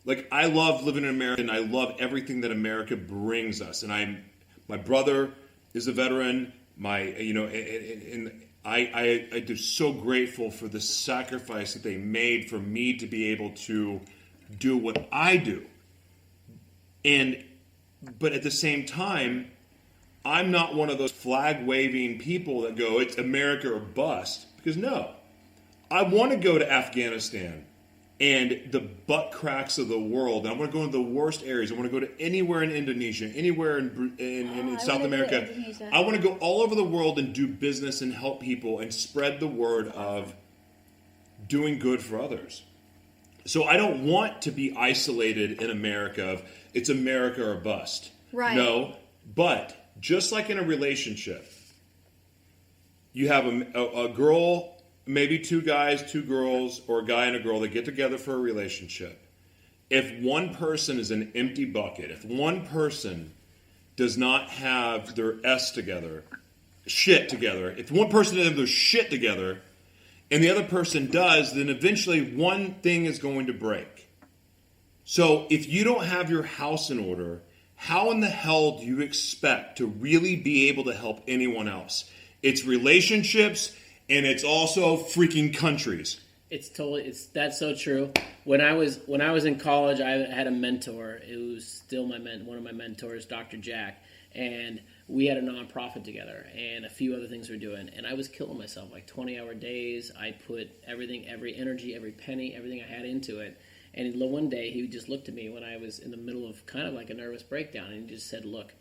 like, I love living in America, and I love everything that America brings us. And my brother is a veteran. I'm just so grateful for the sacrifice that they made for me to be able to do what I do. But at the same time, I'm not one of those flag-waving people that go, it's America or bust. Because no, I want to go to Afghanistan and the butt cracks of the world. And I want to go into the worst areas. I want to go to anywhere in Indonesia, anywhere in South America. I want to go all over the world and do business and help people and spread the word of doing good for others. So I don't want to be isolated in America of it's America or bust. Right. No, but just like in a relationship, you have a girl, maybe two guys, two girls, or a guy and a girl that get together for a relationship. If one person is an empty bucket, if one person does not have their shit together, if one person doesn't have their shit together, and the other person does, then eventually one thing is going to break. So if you don't have your house in order, how in the hell do you expect to really be able to help anyone else? It's relationships, and it's also freaking countries. That's so true. When I was in college, I had a mentor. It was still one of my mentors, Dr. Jack, and we had a nonprofit together and a few other things we were doing. And I was killing myself, like 20-hour days. I put everything, every energy, every penny, everything I had into it. And one day he just looked at me when I was in the middle of kind of like a nervous breakdown, and he just said, "Look,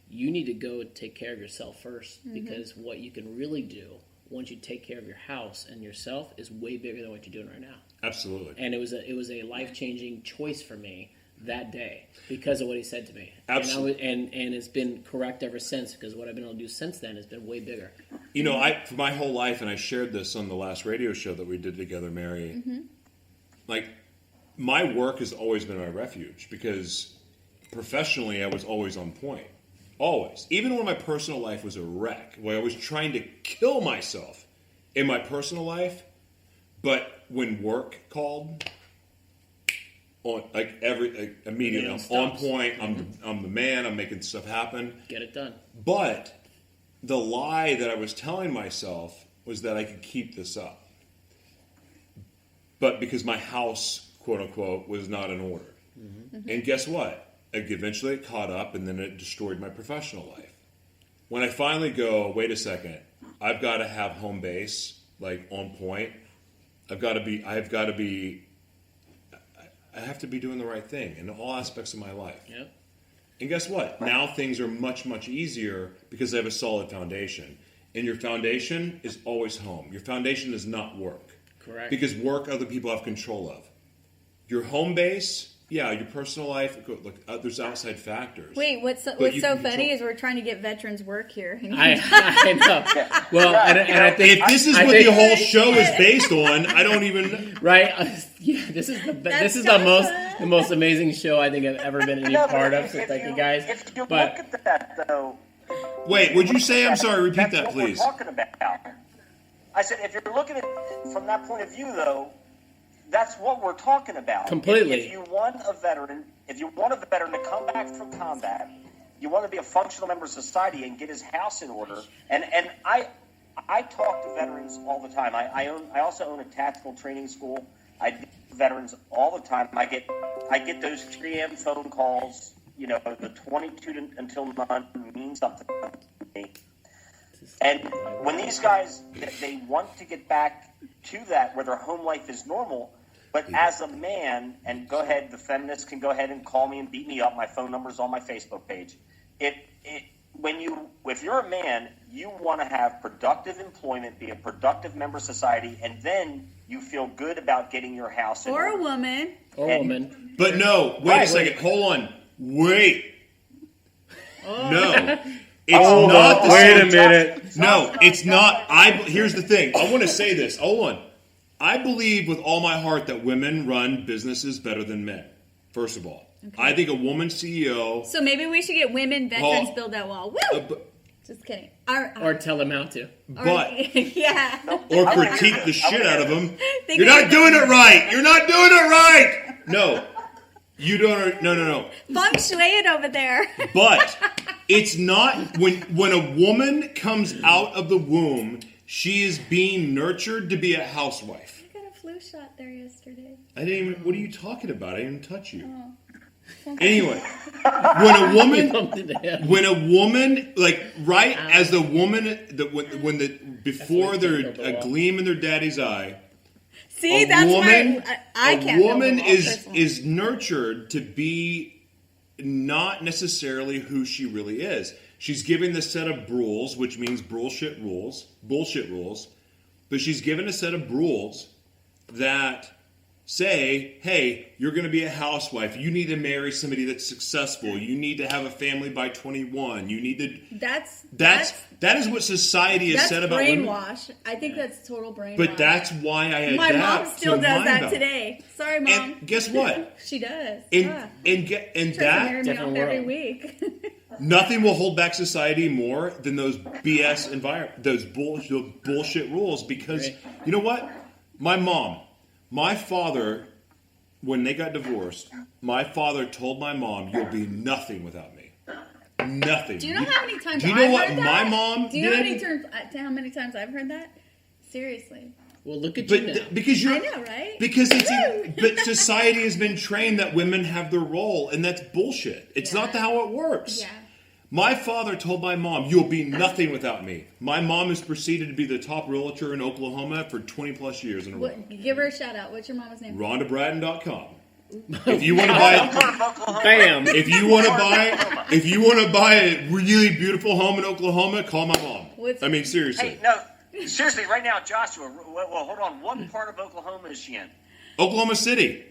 you need to go take care of yourself first, because what you can really do once you take care of your house and yourself is way bigger than what you're doing right now." Absolutely. And it was a life-changing choice for me that day because of what he said to me. Absolutely. And it's been correct ever since, because what I've been able to do since then has been way bigger. You know, for my whole life, and I shared this on the last radio show that we did together, Mary, like, my work has always been my refuge, because professionally I was always on point. Always. Even when my personal life was a wreck, where I was trying to kill myself in my personal life, but when work called, immediately I'm on point. I'm the man. I'm making stuff happen. Get it done. But the lie that I was telling myself was that I could keep this up. But because my house, quote unquote, was not in order. And guess what? Eventually it caught up, and then it destroyed my professional life. When I finally go, wait a second, I've got to have home base, like, on point. I have to be doing the right thing in all aspects of my life. Yep. And guess what? Now things are much, much easier because I have a solid foundation. And your foundation is always home. Your foundation is not work. Correct. Because work other people have control of. Your home base, yeah, your personal life, look, there's outside factors. Wait, what's so funny is we're trying to get veterans work here. I know. Well, and I think if this is what the whole show is based on, I don't even right. This is the most amazing show I think I've ever been any part of. So thank you guys. If you look at that, though. Wait, would you say? I'm sorry. Repeat that, please. We're talking about. I said, if you're looking at it from that point of view, though, that's what we're talking about. Completely. If you want a veteran to come back from combat, you want to be a functional member of society and get his house in order. And I talk to veterans all the time. I also own a tactical training school. I deal with veterans all the time. I get those 3 a.m. phone calls. You know, the 22 until 9 means something to me. And when these guys, they want to get back to that where their home life is normal, but as a man, and go ahead, the feminists can go ahead and call me and beat me up. My phone number is on my Facebook page. If you're a man, you want to have productive employment, be a productive member of society, and then you feel good about getting your house in Or order. a woman. But no, wait a second. Hold on. Wait. No. It's not the wait same. a minute. No, it's not. Here's the thing. I want to say this. Hold on. I believe with all my heart that women run businesses better than men. First of all, I think a woman CEO. So maybe we should get women veterans build that wall. Woo! Just kidding. Or tell them how to. But yeah. or critique the shit out of them. You're not doing it right. You're not doing it right. No. You don't. No. Feng shui it over there. But it's not when a woman comes out of the womb, she is being nurtured to be a housewife. I got a flu shot there yesterday. I didn't even. What are you talking about? I didn't even touch you. Oh. Anyway, when a woman, like right as the woman, before they're a gleam in their daddy's eye. See, that's why I can't. A woman is nurtured to be not necessarily who she really is. She's given the set of rules, which means bullshit rules, but she's given a set of rules that say, hey, you're going to be a housewife. You need to marry somebody that's successful. You need to have a family by 21. You need to. That is what society has said about women. That's brainwash. I think that's total brainwash. But that's why I adapt. My mom still to does that belt. today. Sorry, Mom. And guess what? She does. And Tries to marry me off every week. Nothing will hold back society more than those BS those bullshit rules. Because you know what? My father, when they got divorced, my father told my mom, "You'll be nothing without me. Nothing." Do you know how many times Do you know I've what heard that? my mom Do you know did? how many times I've heard that? Seriously. Well, look at you now. Because you're, I know, right? Because but society has been trained that women have their role, and that's bullshit. It's not how it works. Yeah. My father told my mom, "You'll be nothing without me." My mom has proceeded to be the top realtor in Oklahoma for 20 plus years in a row. Give her a shout out. What's your mama's name? RhondaBratton.com. If you want to buy, bam. If you want to buy a really beautiful home in Oklahoma, call my mom. Seriously. Hey, no, seriously, right now, Joshua. Well, hold on. What part of Oklahoma is she in? Oklahoma City,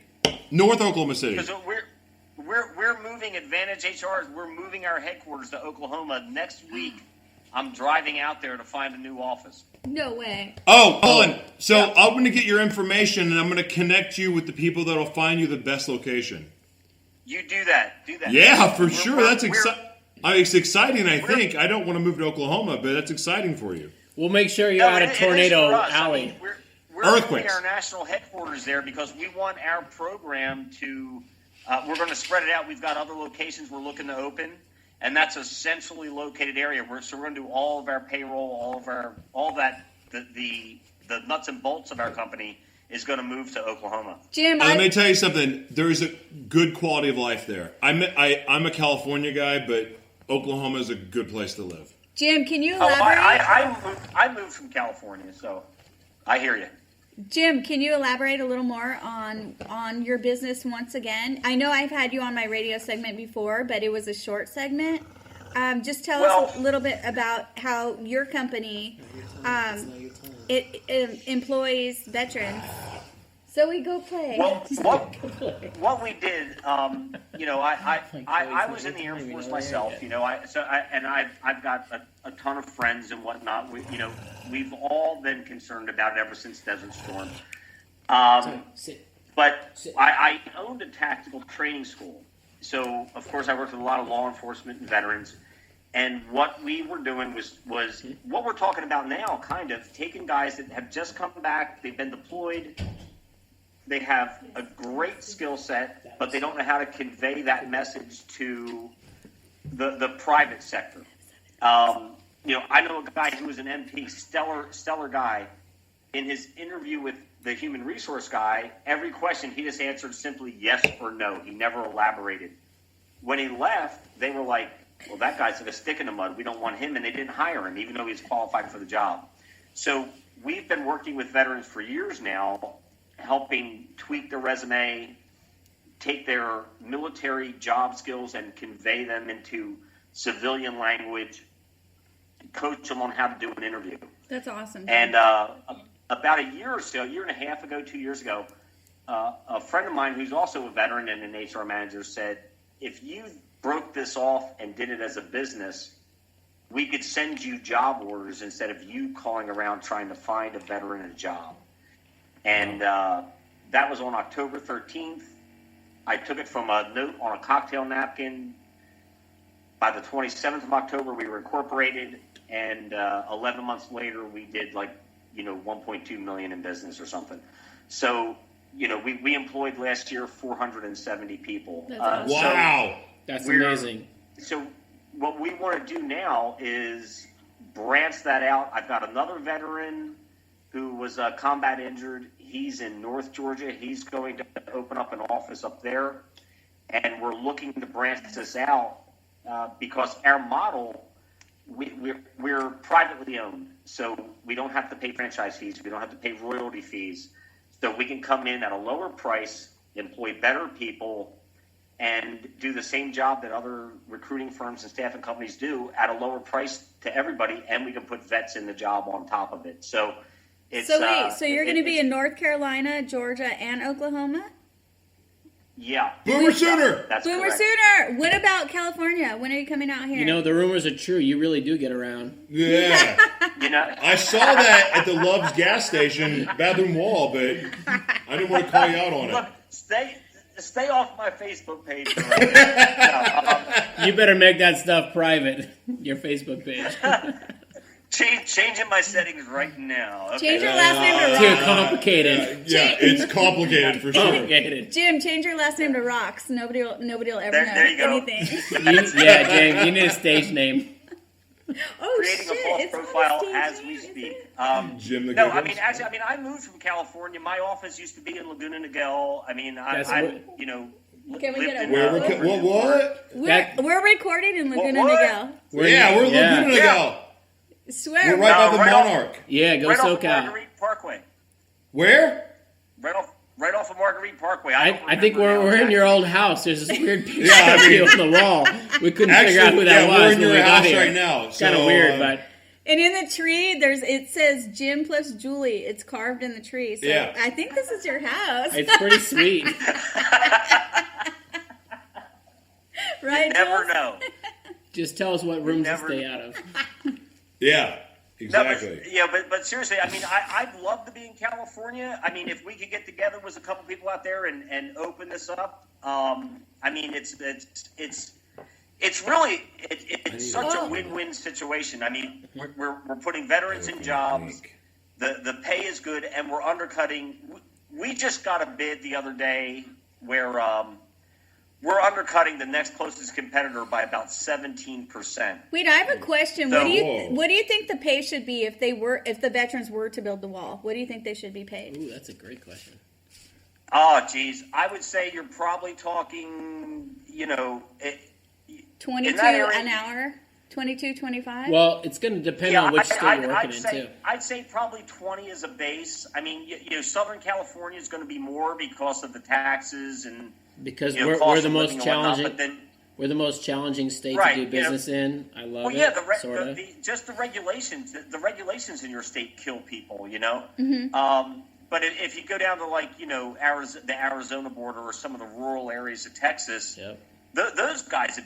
North Oklahoma City. Because we're moving Advantage HR. We're moving our headquarters to Oklahoma next week. I'm driving out there to find a new office. No way. Oh, hold on. So I'm going to get your information, and I'm going to connect you with the people that will find you the best location. You do that. Do that. Yeah, for sure. That's exciting. It's exciting, I think. I don't want to move to Oklahoma, but that's exciting for you. We'll make sure you're out of Tornado Alley. We're Earthquakes. moving our national headquarters there because we want our program to. We're going to spread it out. We've got other locations we're looking to open, and that's a centrally located area. So we're going to do all of our payroll, the nuts and bolts of our company is going to move to Oklahoma. Jim, let me tell you something. There is a good quality of life there. I'm a California guy, but Oklahoma is a good place to live. Jim, can you elaborate? I moved from California, so I hear you. Jim, can you elaborate a little more on your business once again? I know I've had you on my radio segment before, but it was a short segment. Just tell us a little bit about how your company it employs veterans. So we go play. Well, what we did, I was in the Air Force myself, I've got a ton of friends and whatnot. We've all been concerned about it ever since Desert Storm. But I owned a tactical training school. So, of course, I worked with a lot of law enforcement and veterans. And what we were doing was what we're talking about now, kind of, taking guys that have just come back, they've been deployed, they have a great skill set, but they don't know how to convey that message to the private sector. I know a guy who was an MP, stellar guy. In his interview with the human resource guy, every question he just answered simply yes or no. He never elaborated. When he left, they were like, Well, that guy's like a stick in the mud. We don't want him, and they didn't hire him, even though he's qualified for the job. So we've been working with veterans for years now, helping tweak their resume, take their military job skills and convey them into civilian language, coach them on how to do an interview. That's awesome. And about a year or so, a year and a half ago, 2 years ago, a friend of mine who's also a veteran and an HR manager said, if you broke this off and did it as a business, we could send you job orders instead of you calling around trying to find a veteran a job. And that was on October 13th. I took it from a note on a cocktail napkin. By the 27th of October, we were incorporated, and 11 months later, we did 1.2 million in business or something. So, we employed last year 470 people. That's awesome. Wow. That's amazing. So what we want to do now is branch that out. I've got another veteran who was combat injured. He's in North Georgia. He's going to open up an office up there. And we're looking to branch this out because our model, we're privately owned. So we don't have to pay franchise fees. We don't have to pay royalty fees. So we can come in at a lower price, employ better people, and do the same job that other recruiting firms and staffing companies do at a lower price to everybody, and we can put vets in the job on top of it. So it's so you're going to be in North Carolina, Georgia, and Oklahoma? Yeah. Boomer Sooner! That's Boomer correct. Sooner! What about California? When are you coming out here? The rumors are true. You really do get around. Yeah. I saw that at the Love's gas station bathroom wall, but I didn't want to call you out on Look, it. stay off my Facebook page. You better make that stuff private, your Facebook page. Changing my settings right now. Okay. Change your last name to Too ROXX. complicated. Yeah, it's complicated for sure. Complicated. Jim, change your last name to ROXX. Nobody will ever There know you go. anything. James, you need a stage name. Oh, Creating shit. a false It's not profile stage as name, we is speak. it? Jim the No, Giggles? I moved from California. My office used to be in Laguna Niguel. I mean, That's I Can we get lived a in Where word? what? We're recorded in Laguna What? Niguel. Yeah, we're Laguna Niguel. Swear. We're right by the right off- Monarch. Yeah, go right off of SoCal. Marguerite Parkway. Where? Right off of Marguerite Parkway. I think we're in your old house. There's this weird picture Yeah, of you on the wall. We couldn't figure out who that was. we're in your when we got house here. right now. It's kind of so, weird, but And in the tree, it says Jim plus Julie. It's carved in the tree. So Yeah. I think this is your house. it's pretty sweet. Right, Never Jules? know. Just tell us what rooms to Never- stay out of. Yeah, No, exactly. but seriously, I mean, I'd love to be in California. I mean, if we could get together with a couple people out there and open this up, I mean, it's really such a win-win situation. I mean, we're putting veterans in jobs. The pay is good, and we're undercutting. We just got a bid the other day where we're undercutting the next closest competitor by about 17%. Wait, I have a question. So- What do you think the pay should be if the veterans were to build the wall? What do you think they should be paid? Ooh, that's a great question. Oh, geez. I would say you're probably talking, 22 in that area- an hour? 22, 25? Well, it's going to depend on which state you're working in, too. I'd say probably 20 as a base. I mean, Southern California is going to be more because of the taxes and Because cost we're of the most living and whatnot, challenging. but then, We're the most challenging state Right, to do business in. I love well, yeah, it, sort of. just the regulations. The regulations in your state kill people. Mm-hmm. But if you go down to the Arizona border or some of the rural areas of Texas, Yep. those guys,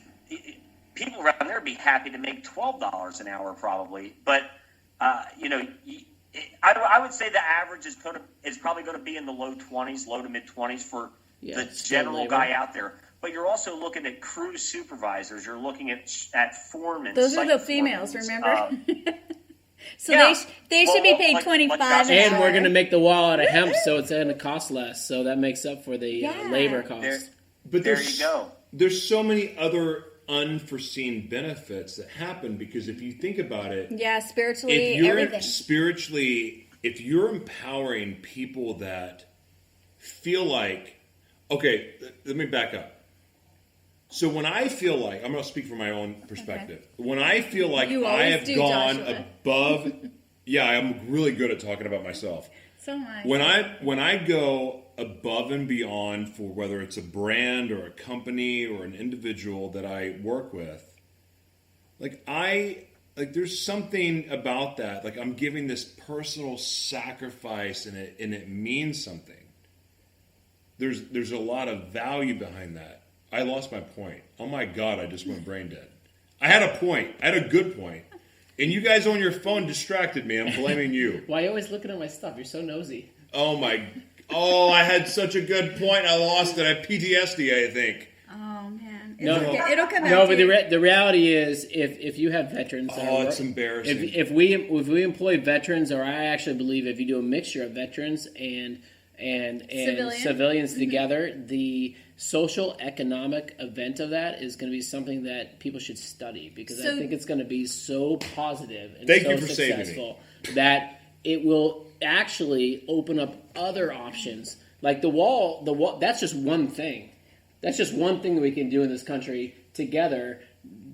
people around there would be happy to make $12 an hour probably. But I would say the average is probably going to be in the low 20s, low to mid 20s for the skilled general labor. guy out there. But you're also looking at crew supervisors. You're looking at foremen. Those are site the females, foremans. remember? So yeah. they should be Well, paid like 25 Joshua- an And hour. we're going to make the wall out of hemp, so it's going to cost less. So that makes up for the Yeah. labor There, cost. But there you go. There's so many other unforeseen benefits that happen because if you think about it, Yeah, spiritually, if you're everything. if you're empowering people that feel like, okay, let me back up. So when I feel like, I'm going to speak from my own perspective. Okay. When I feel like I have gone Joshua. above, yeah, I'm really good at talking about myself. So much. When I go above and beyond for whether it's a brand or a company or an individual that I work with, there's something about that. Like I'm giving this personal sacrifice and it means something. There's a lot of value behind that. I lost my point. Oh my God, I just went brain dead. I had a point. I had a good point. And you guys on your phone distracted me. I'm blaming you. Why are you always looking at my stuff? You're so nosy. I had such a good point. I lost it. I have PTSD, I think. Oh, man. It'll come out. No, but the reality is, if you have veterans... it's embarrassing. If we employ veterans, or I actually believe if you do a mixture of veterans and civilians together, the social economic event of that is going to be something that people should study, because I think it's going to be so positive and so successful that it will actually open up other options. Like the wall, that's just one thing. That's just one thing that we can do in this country together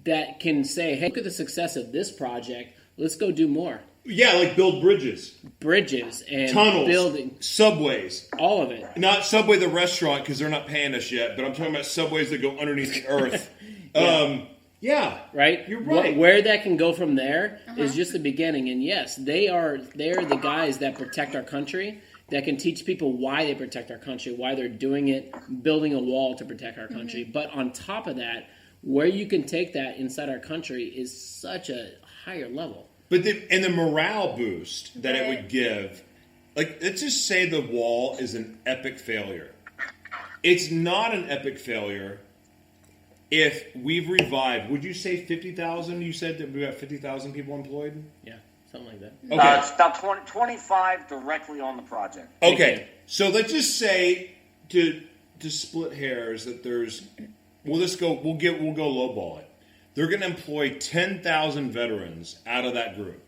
that can say, hey, look at the success of this project. Let's go do more. Yeah, like build bridges And tunnels, building. Subways. All of it. Not Subway the restaurant, because they're not paying us yet, but I'm talking about subways that go underneath the earth. Yeah. Right? You're right. Where that can go from there is just the beginning. And yes, they're the guys that protect our country, that can teach people why they protect our country, why they're doing it, building a wall to protect our country. But on top of that, where you can take that inside our country is such a higher level. But the morale boost that it would give, like, let's just say the wall is an epic failure. It's not an epic failure if we've revived. Would you say 50,000? You said that we got 50,000 people employed? Yeah, something like that. Okay. It's about 25 directly on the project. Okay, so let's just say to split hairs that we'll go lowball it. They're going to employ 10,000 veterans out of that group.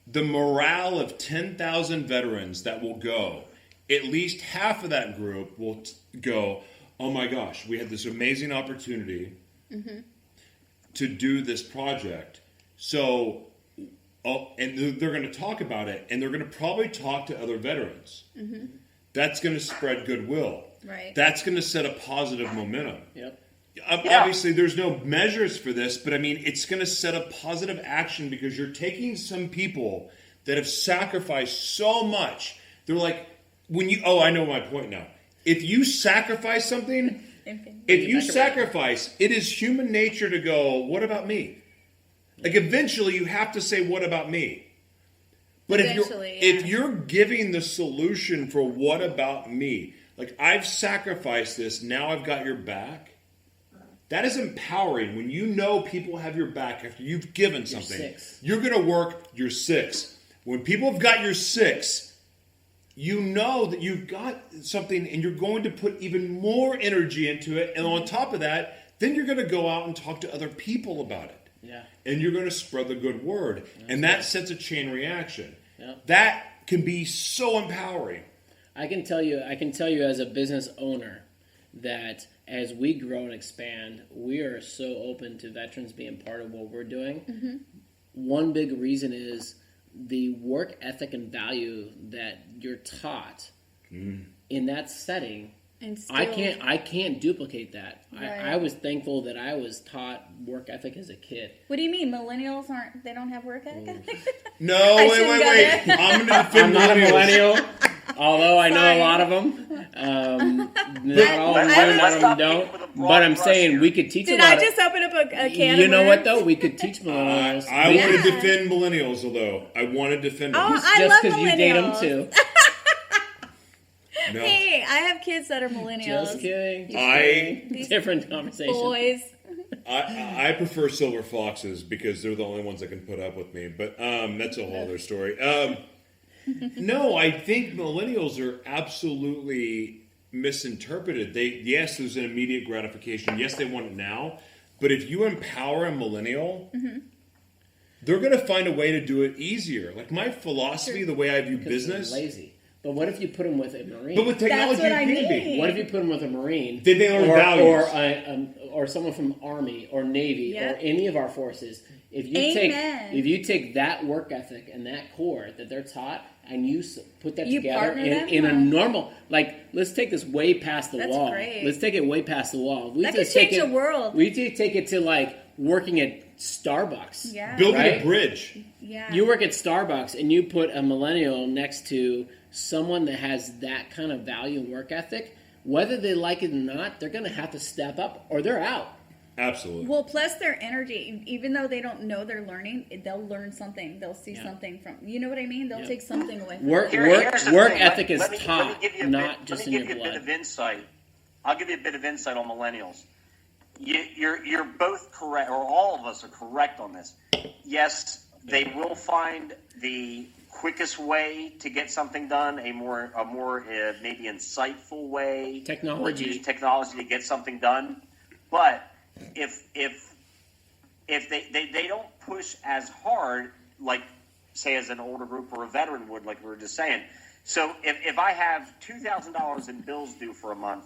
The morale of 10,000 veterans that will go, at least half of that group will go, oh my gosh, we had this amazing opportunity to do this project. So, and they're going to talk about it, and they're going to probably talk to other veterans. That's going to spread goodwill. Right. That's going to set a positive momentum. Yep. Obviously, there's no measures for this, but I mean, it's going to set a positive action because you're taking some people that have sacrificed so much. They're like, I know my point now. If you sacrifice something, it is human nature to go, what about me? Like, eventually you have to say, what about me? But if you're giving the solution for what about me, like, I've sacrificed this, now I've got your back. That is empowering when you know people have your back after you've given something. You're going to work your 6. When people have got your 6, you know that you've got something and you're going to put even more energy into it. And on top of that, then you're going to go out and talk to other people about it. Yeah. And you're going to spread the good word. And that sets a chain reaction. Yeah. That can be so empowering. I can tell you as a business owner that as we grow and expand, we are so open to veterans being part of what we're doing. One big reason is the work ethic and value that you're taught in that setting. And I can't duplicate that. Right. I was thankful that I was taught work ethic as a kid. What do you mean? Millennials they don't have work ethic? No, wait. I'm going to defend not a millennials. millennial, although I know a lot of them. Not all of them do, none of them don't. But I'm saying we could teach Did a lot I just open up a can You of know worms? what, though? We could teach millennials. I want to defend millennials, although. I want to defend them. I just love because you date them, millennials. too. No. Hey, I have kids that are millennials. Just kidding. Different conversation. Boys. I prefer silver foxes because they're the only ones that can put up with me. But that's a whole other story. No, I think millennials are absolutely misinterpreted. Yes, there's an immediate gratification. Yes, they want it now. But if you empower a millennial, they're going to find a way to do it easier. Like my philosophy, the way I view business. They're lazy. But what if you put them with a Marine? But with technology, That's what I it can be. mean. What if you put them with a Marine? Did they learn values? Or someone from Army or Navy Yep. or any of our forces? If you take that work ethic and that core that they're taught, and you put that together partner them? in a normal, like, let's take this way past the That's wall. great. Let's take it way past the wall. We That just could change take the world. We take it to like working at Starbucks. Yeah. Building Right? a bridge. Yeah. You work at Starbucks and you put a millennial next to someone that has that kind of value and work ethic, whether they like it or not, they're going to have to step up or they're out. Absolutely. Well, plus their energy, even though they don't know they're learning, they'll learn something. They'll see something from, you know what I mean? They'll Yeah. take something away from Work it. Here's the thing. ethic is Let me taught, give you a not bit, just let me in give your you a bit blood. of insight. I'll give you a bit of insight on millennials. You're both correct, or all of us are correct on this. Yes, they will find the quickest way to get something done, a more maybe insightful way. Technology. Or use technology to get something done. But if they don't push as hard, like say as an older group or a veteran would, like we were just saying. So if I have $2,000 in bills due for a month,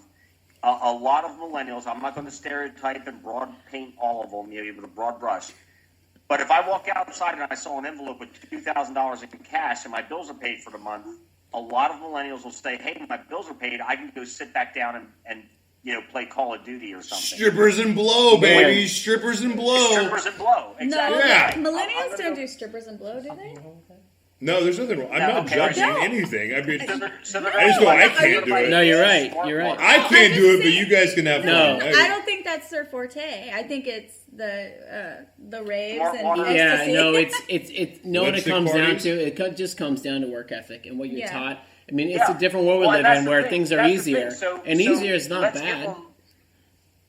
a lot of millennials, I'm not going to stereotype and broad paint all of them, with a broad brush. But if I walk outside and I saw an envelope with $2,000 in cash and my bills are paid for the month, a lot of millennials will say, hey, my bills are paid. I can go sit back down and play Call of Duty or something. Strippers and blow, baby. Strippers and blow. Strippers and blow. Exactly. No, Yeah. millennials don't do strippers and blow, do they? No, there's nothing wrong. I'm No, not okay, judging no. anything. I mean, So they're I just go, I can't do it. No, you're right. You're right. I can't do it, but you guys can have No. fun. I don't think that's their forte. I think it's the raves More and water. Yeah, ecstasy. no, it's no. What it Lipstick comes parties? down to, it just comes down to work ethic and what you're Yeah. taught. I mean, it's Yeah. a different world we Well, live that's in the where thing. things are That's the easier, thing. and easier is not let's give bad.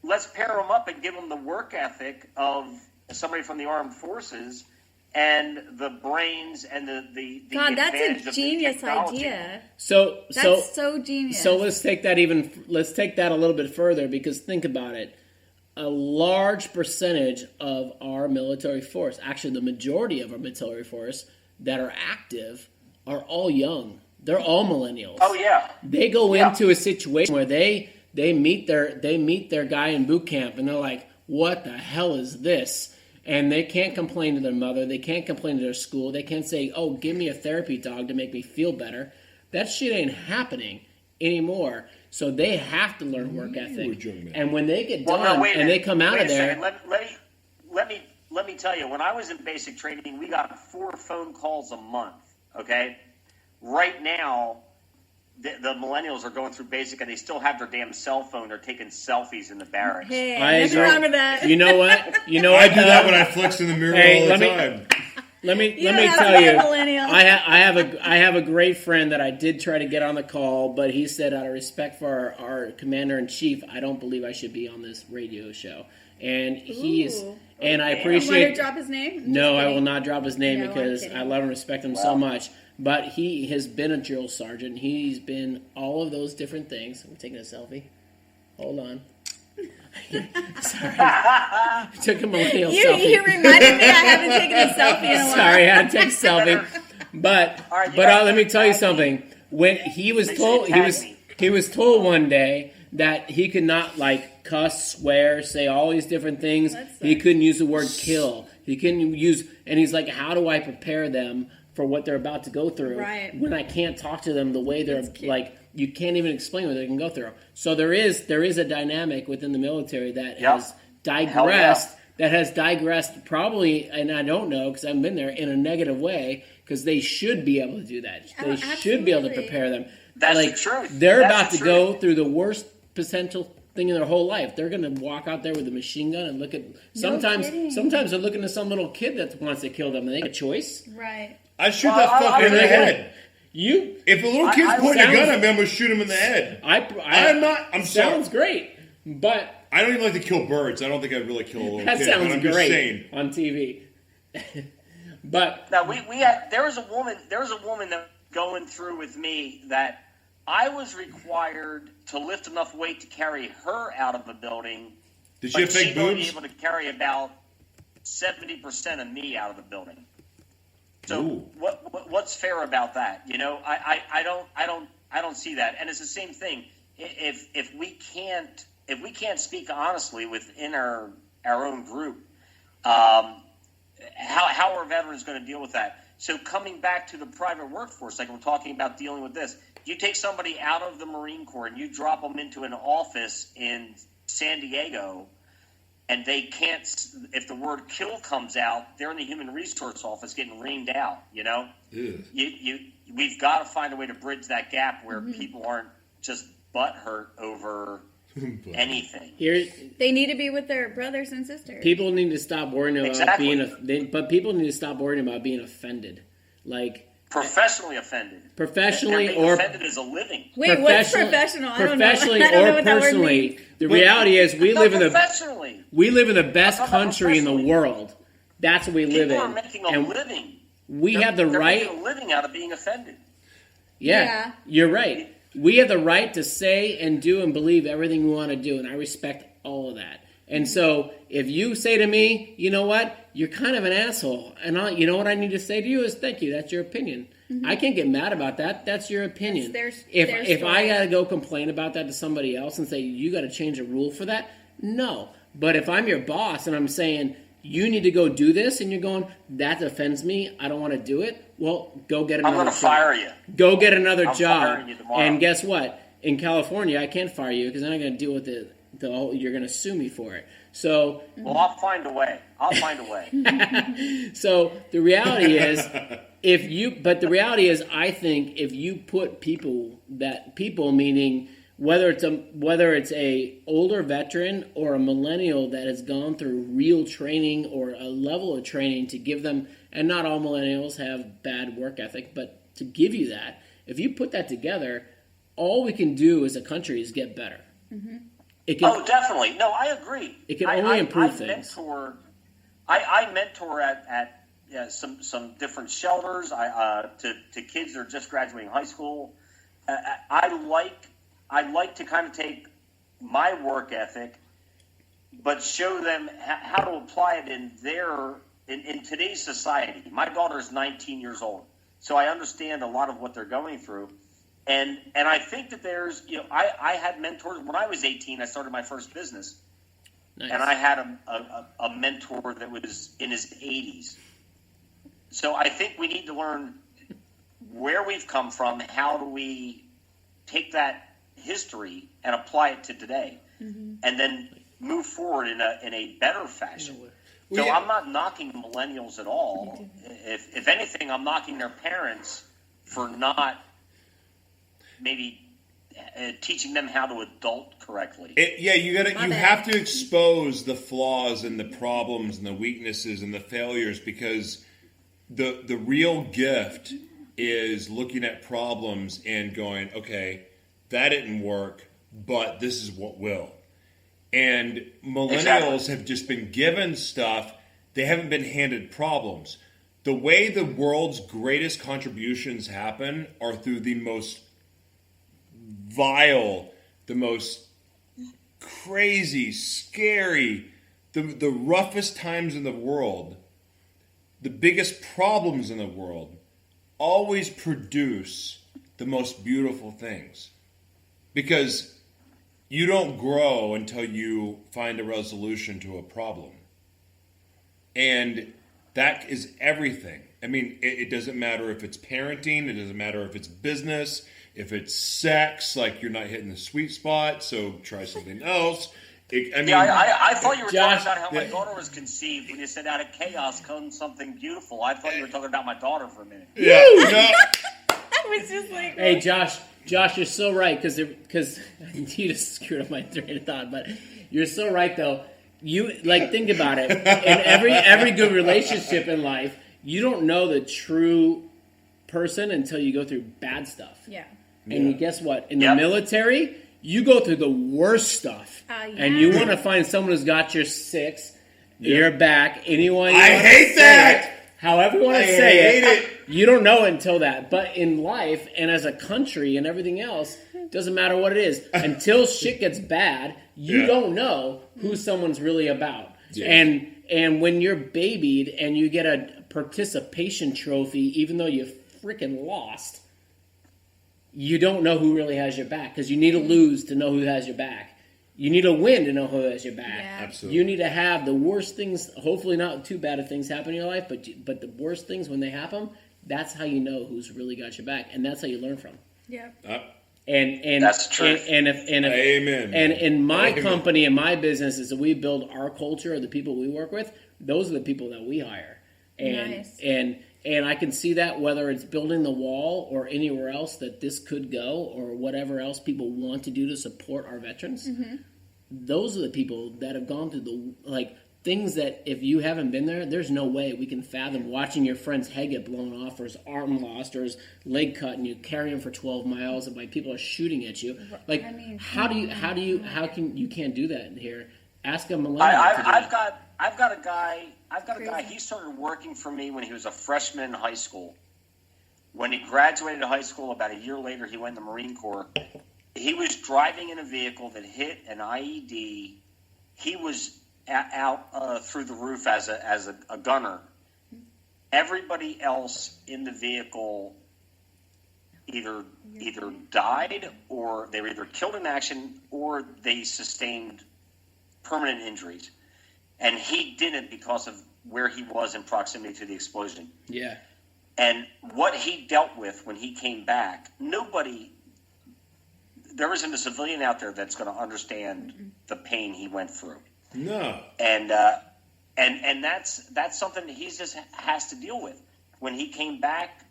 let's pair them up and give them the work ethic of somebody from the armed forces and the brains and the God, that's advantage a of the genius technology. idea. So That's so genius. So let's take that a little bit further, because think about it. A large percentage of our military force, actually the majority of our military force that are active, are all young. They're all millennials. Oh yeah. They go into a situation where they meet their guy in boot camp and they're like, what the hell is this? And they can't complain to their mother. They can't complain to their school. They can't say, oh, give me a therapy dog to make me feel better. That shit ain't happening anymore. So they have to learn work ethic. And when they get done and they come out of there. Let me tell you, when I was in basic training, we got 4 phone calls a month. Okay, right now, the millennials are going through basic, and they still have their damn cell phone. They're taking selfies in the barracks. Hey, nothing wrong with that. You know what? I do that when I flex in the mirror all the time. Let me don't have tell to be you, a millennial. I have a great friend that I did try to get on the call, but he said, out of respect for our commander in chief, I don't believe I should be on this radio show. And he's and I Want appreciate. to drop his name? No, Just I will kidding. not drop his name No, I'm because kidding. I love and respect him so much. But he has been a drill sergeant. He's been all of those different things. I'm taking a selfie. Hold on. Sorry. I took a millennial selfie. You reminded me I haven't taken a selfie in a while. Sorry, I had to take a selfie. But All right, you but guys let me can tell you tag me. something. When he was Make told sure you tag me. he was told one day that he could not cuss, swear, say all these different things. He couldn't use the word kill. He couldn't use, and he's like, how do I prepare them for what they're about to go through Right. when I can't talk to them the way they're That's cute. like, you can't even explain what they can go through. So there is a dynamic within the military that Yep. has digressed probably, and I don't know because I haven't been there, in a negative way, because they should be able to do that. They should be able to absolutely. prepare them. That's the truth. They're That's about the to go truth. through the worst potential thing in their whole life. They're going to walk out there with a machine gun and look at. kidding. Sometimes they're looking at some little kid that wants to kill them, and they get a choice. Right. I shoot Well, that I- fucker in the I- head. You, If a little kid's pointing a sounds- gun at me, I'm going to shoot him in the head. I'm sounds sorry. great, but I don't even like to kill birds. I don't think I'd really kill a little that kid. But sounds I'm just great saying. on TV. But Now we had there was a woman that going through with me that I was required to lift enough weight to carry her out of the building. Did she have But fake she'd only be boobs? able to carry about 70% of me out of the building. So what's fair about that? You know, I don't see that. And it's the same thing. If we can't speak honestly within our own group, how are veterans going to deal with that? So coming back to the private workforce, like we're talking about dealing with this, you take somebody out of the Marine Corps and you drop them into an office in San Diego, and they can't, if the word kill comes out, they're in the human resource office getting reamed out, you know? We've got to find a way to bridge that gap where people aren't just butthurt over anything. They need to be with their brothers and sisters. People need to stop worrying about people need to stop worrying about being offended. Like, professionally offended. Professionally or offended is a living. Wait, what's professional? I don't know. Professionally or personally. The reality is we live in the best country in the world. That's what we live in. People are making a living. We have the right. They're making a living out of being offended. Yeah, you're right. We have the right to say and do and believe everything we want to do, and I respect all of that. And so if you say to me, you know what, you're kind of an asshole, and you know what I need to say to you is thank you, that's your opinion. I can't get mad about that. That's your opinion. If I got to go complain about that to somebody else and say, you got to change a rule for that, no. But if I'm your boss and I'm saying, you need to go do this, and you're going, that offends me, I don't want to do it, well, go get another job. I'm going to fire you. Go get another job. Firing you tomorrow. And guess what? In California, I can't fire you because then I'm going to deal with you're going to sue me for it. So, well, I'll find a way. So the reality is, I think if you put people meaning whether it's a older veteran or a millennial that has gone through real training or a level of training to give them, and not all millennials have bad work ethic, but to give you that, if you put that together, all we can do as a country is get better. Definitely. No, I agree. It can only improve things. I mentor at some different shelters to kids that are just graduating high school. I like to kind of take my work ethic, but show them how to apply it in today's society. My daughter's 19 years old, so I understand a lot of what they're going through. And I think that there's, I had mentors. When I was 18, I started my first business. Nice. And I had a mentor that was in his 80s. So I think we need to learn where we've come from, how do we take that history and apply it to today, and then move forward in a better fashion. So I'm not knocking millennials at all. If anything, I'm knocking their parents for not maybe teaching them how to adult correctly. You have to expose the flaws and the problems and the weaknesses and the failures, because the real gift is looking at problems and going, okay, that didn't work, but this is what will. And millennials have just been given stuff. They haven't been handed problems. The way the world's greatest contributions happen are through the most vile, the most crazy, scary, the roughest times in the world, the biggest problems in the world, always produce the most beautiful things. Because you don't grow until you find a resolution to a problem. And that is everything. I mean, it doesn't matter if it's parenting, it doesn't matter if it's business, if it's sex, like you're not hitting the sweet spot, so try something else. I thought you were talking about how my daughter was conceived when you said out of chaos comes something beautiful. I thought you were talking about my daughter for a minute. Yeah, no. I was just like, hey, Josh, you're so right, because you just screwed up my train of thought, but you're so right, though. You, think about it. In every good relationship in life, you don't know the true person until you go through bad stuff. Yeah. And guess what? In the military, you go through the worst stuff. And you want to find someone who's got your six, your back, anyone. I hate that! However you want to say it, you don't know until that. But in life and as a country and everything else, doesn't matter what it is. Until shit gets bad, you don't know who someone's really about. Yeah. And when you're babied and you get a participation trophy, even though you freaking lost, you don't know who really has your back, because you need to lose to know who has your back. You need to win to know who has your back. Yeah. Absolutely. You need to have the worst things, hopefully not too bad of things happen in your life, but the worst things, when they happen, that's how you know who's really got your back, and that's how you learn from. Yeah. And That's true. And if Amen. And in my Amen. company and my business is that we build our culture of the people we work with. Those are the people that we hire. And Nice. and I can see that whether it's building the wall or anywhere else that this could go, or whatever else people want to do to support our veterans. Mm-hmm. Those are the people that have gone through the things that if you haven't been there, there's no way we can fathom watching your friend's head get blown off, or his arm lost, or his leg cut, and you carry him for 12 miles, and people are shooting at you. Like, I mean, how can you can't do that in here? Ask a millennial. I've got a guy. He started working for me when he was a freshman in high school. When he graduated high school, about a year later, he went in the Marine Corps. He was driving in a vehicle that hit an IED. He was out through the roof as a gunner. Everybody else in the vehicle either died, or they were either killed in action, or they sustained permanent injuries. And he didn't, because of where he was in proximity to the explosion. Yeah. And what he dealt with when he came back, there isn't a civilian out there that's going to understand the pain he went through. No. And that's something he just has to deal with. When he came back,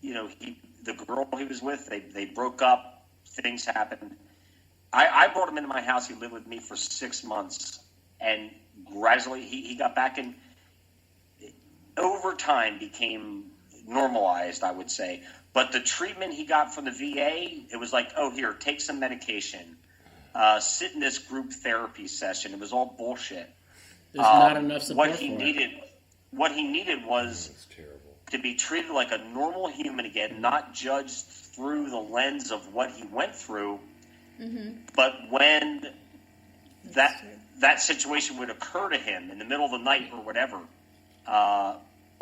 the girl he was with, they broke up, things happened. I brought him into my house. He lived with me for 6 months, and gradually he got back, and over time became normalized, I would say. But the treatment he got from the VA, it was like, oh, here, take some medication, sit in this group therapy session. It was all bullshit. There's not enough support What he for needed, it. what he needed was That's terrible. to be treated like a normal human again, not judged through the lens of what he went through. Mm-hmm. But when that situation would occur to him in the middle of the night or whatever,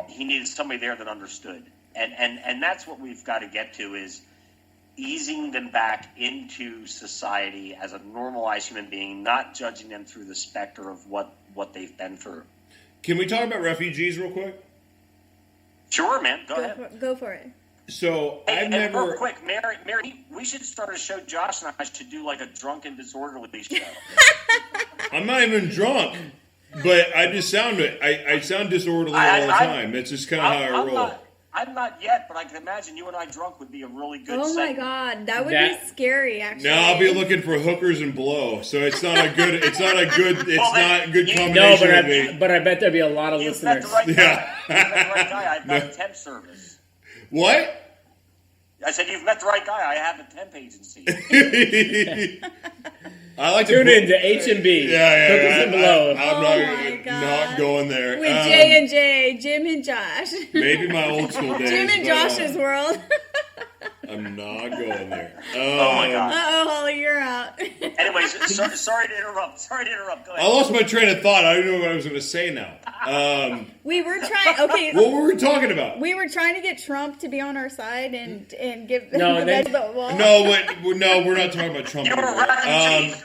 he needed somebody there that understood. And that's what we've got to get to, is easing them back into society as a normalized human being, not judging them through the specter of what they've been through. Can we talk about refugees real quick? Sure, man. Go ahead. Go for it. So Hey, I've and never. real quick, Mary, we should start a show. Josh and I should do like a drunken disorderly show. I'm not even drunk, but I just sound it. I sound disorderly all the time. That's just kind of how I roll. I'm not yet, but I can imagine you and I drunk would be a really good Oh my segment. God, that would be scary. Actually, Now I'll be looking for hookers and blow. So it's not a good. It's not a good. It's Well, not a good you- combination No, of me. but I bet there'd be a lot of You've met listeners. the right guy. Yeah. You've met the right guy. I've got a temp service. What? I said, you've met the right guy. I have a temp agency. I like to Tune put- in to H&B. Yeah. Cookies and blow. I'm Oh my God. not going there. with J&J, Jim and Josh. Maybe my old school days. Jim and but, Josh's world. I'm not going there. Oh my God. Uh-oh, Holly, you're out. Anyways, sorry to interrupt. Go I ahead. lost my train of thought. I don't know what I was going to say now. We were trying. Okay. What were we talking about? We were trying to get Trump to be on our side and give No, the then- best of all. No, we're not talking about Trump You were anymore. refugees.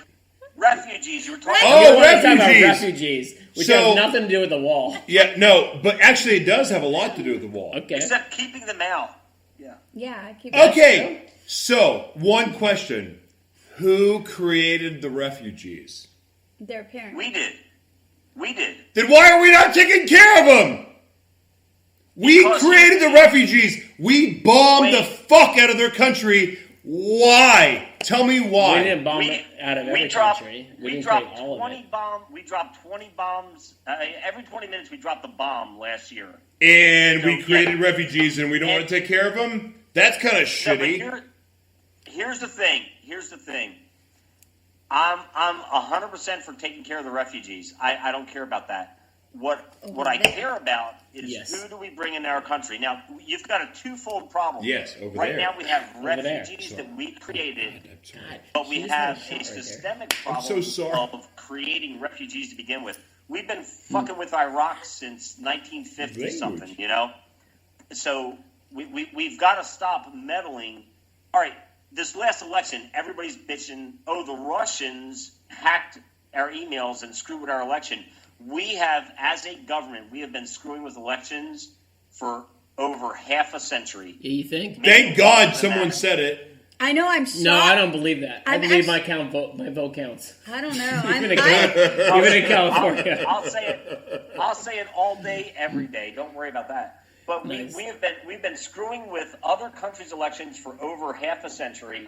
Refugees. You were talking Oh, We're talking about refugees. refugees, which So- has nothing to do with the wall. Yeah, no, but actually it does have a lot to do with the wall. Okay. except keeping them out. Yeah. Yeah, I keep. Okay, so one question. Who created the refugees? Their parents. We did. Then why are we not taking care of them? We Because- created the refugees. We bombed the Wait. fuck out of their country. Why? Tell me We why. didn't bomb it out of every country. We didn't dropped take all of 20 it. bombs. We dropped 20 bombs. Every 20 minutes we dropped a bomb last year. And we So, created yeah. refugees and we don't want to take care of them? That's kind of No, but shitty. here's the thing. I'm 100% for taking care of the refugees. I don't care about that. What I care about is Yes. who do we bring in our country. Now, you've got a twofold problem. Yes, over right there. now we have Over there. refugees that we created, I'm sorry. but we She's have got a shot a right there. systemic problem so sorry. of creating refugees to begin with. we've been fucking with ROXX since 1950 something, you know. So we've got to stop meddling. All right, this last election, everybody's bitching. Oh, the Russians hacked our emails and screwed with our election. We have, as a government, we have been screwing with elections for over half a century. You think? Thank God someone said it. I know. I'm shocked. No, I don't believe that. I believe my vote counts. I don't know. Even in California. I'll say it all day, every day. Don't worry about that. But Nice. we've been screwing with other countries' elections for over half a century,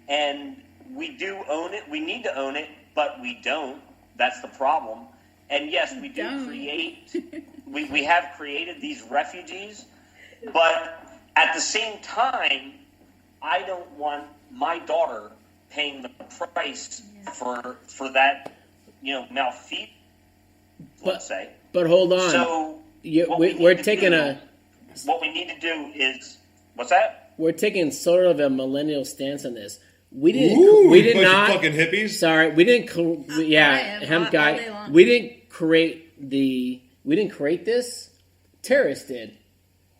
and we do own it. We need to own it, but we don't. That's the problem. And yes, we do create. We have created these refugees, but at the same time, I don't want my daughter paying the price for that, malfeasance. Let's say. But hold on. So we're taking what we need to do is what's that? We're taking sort of a millennial stance on this. We did bunch not of fucking hippies. Sorry, we didn't. Hemp guy. We didn't create this. Terrorists did.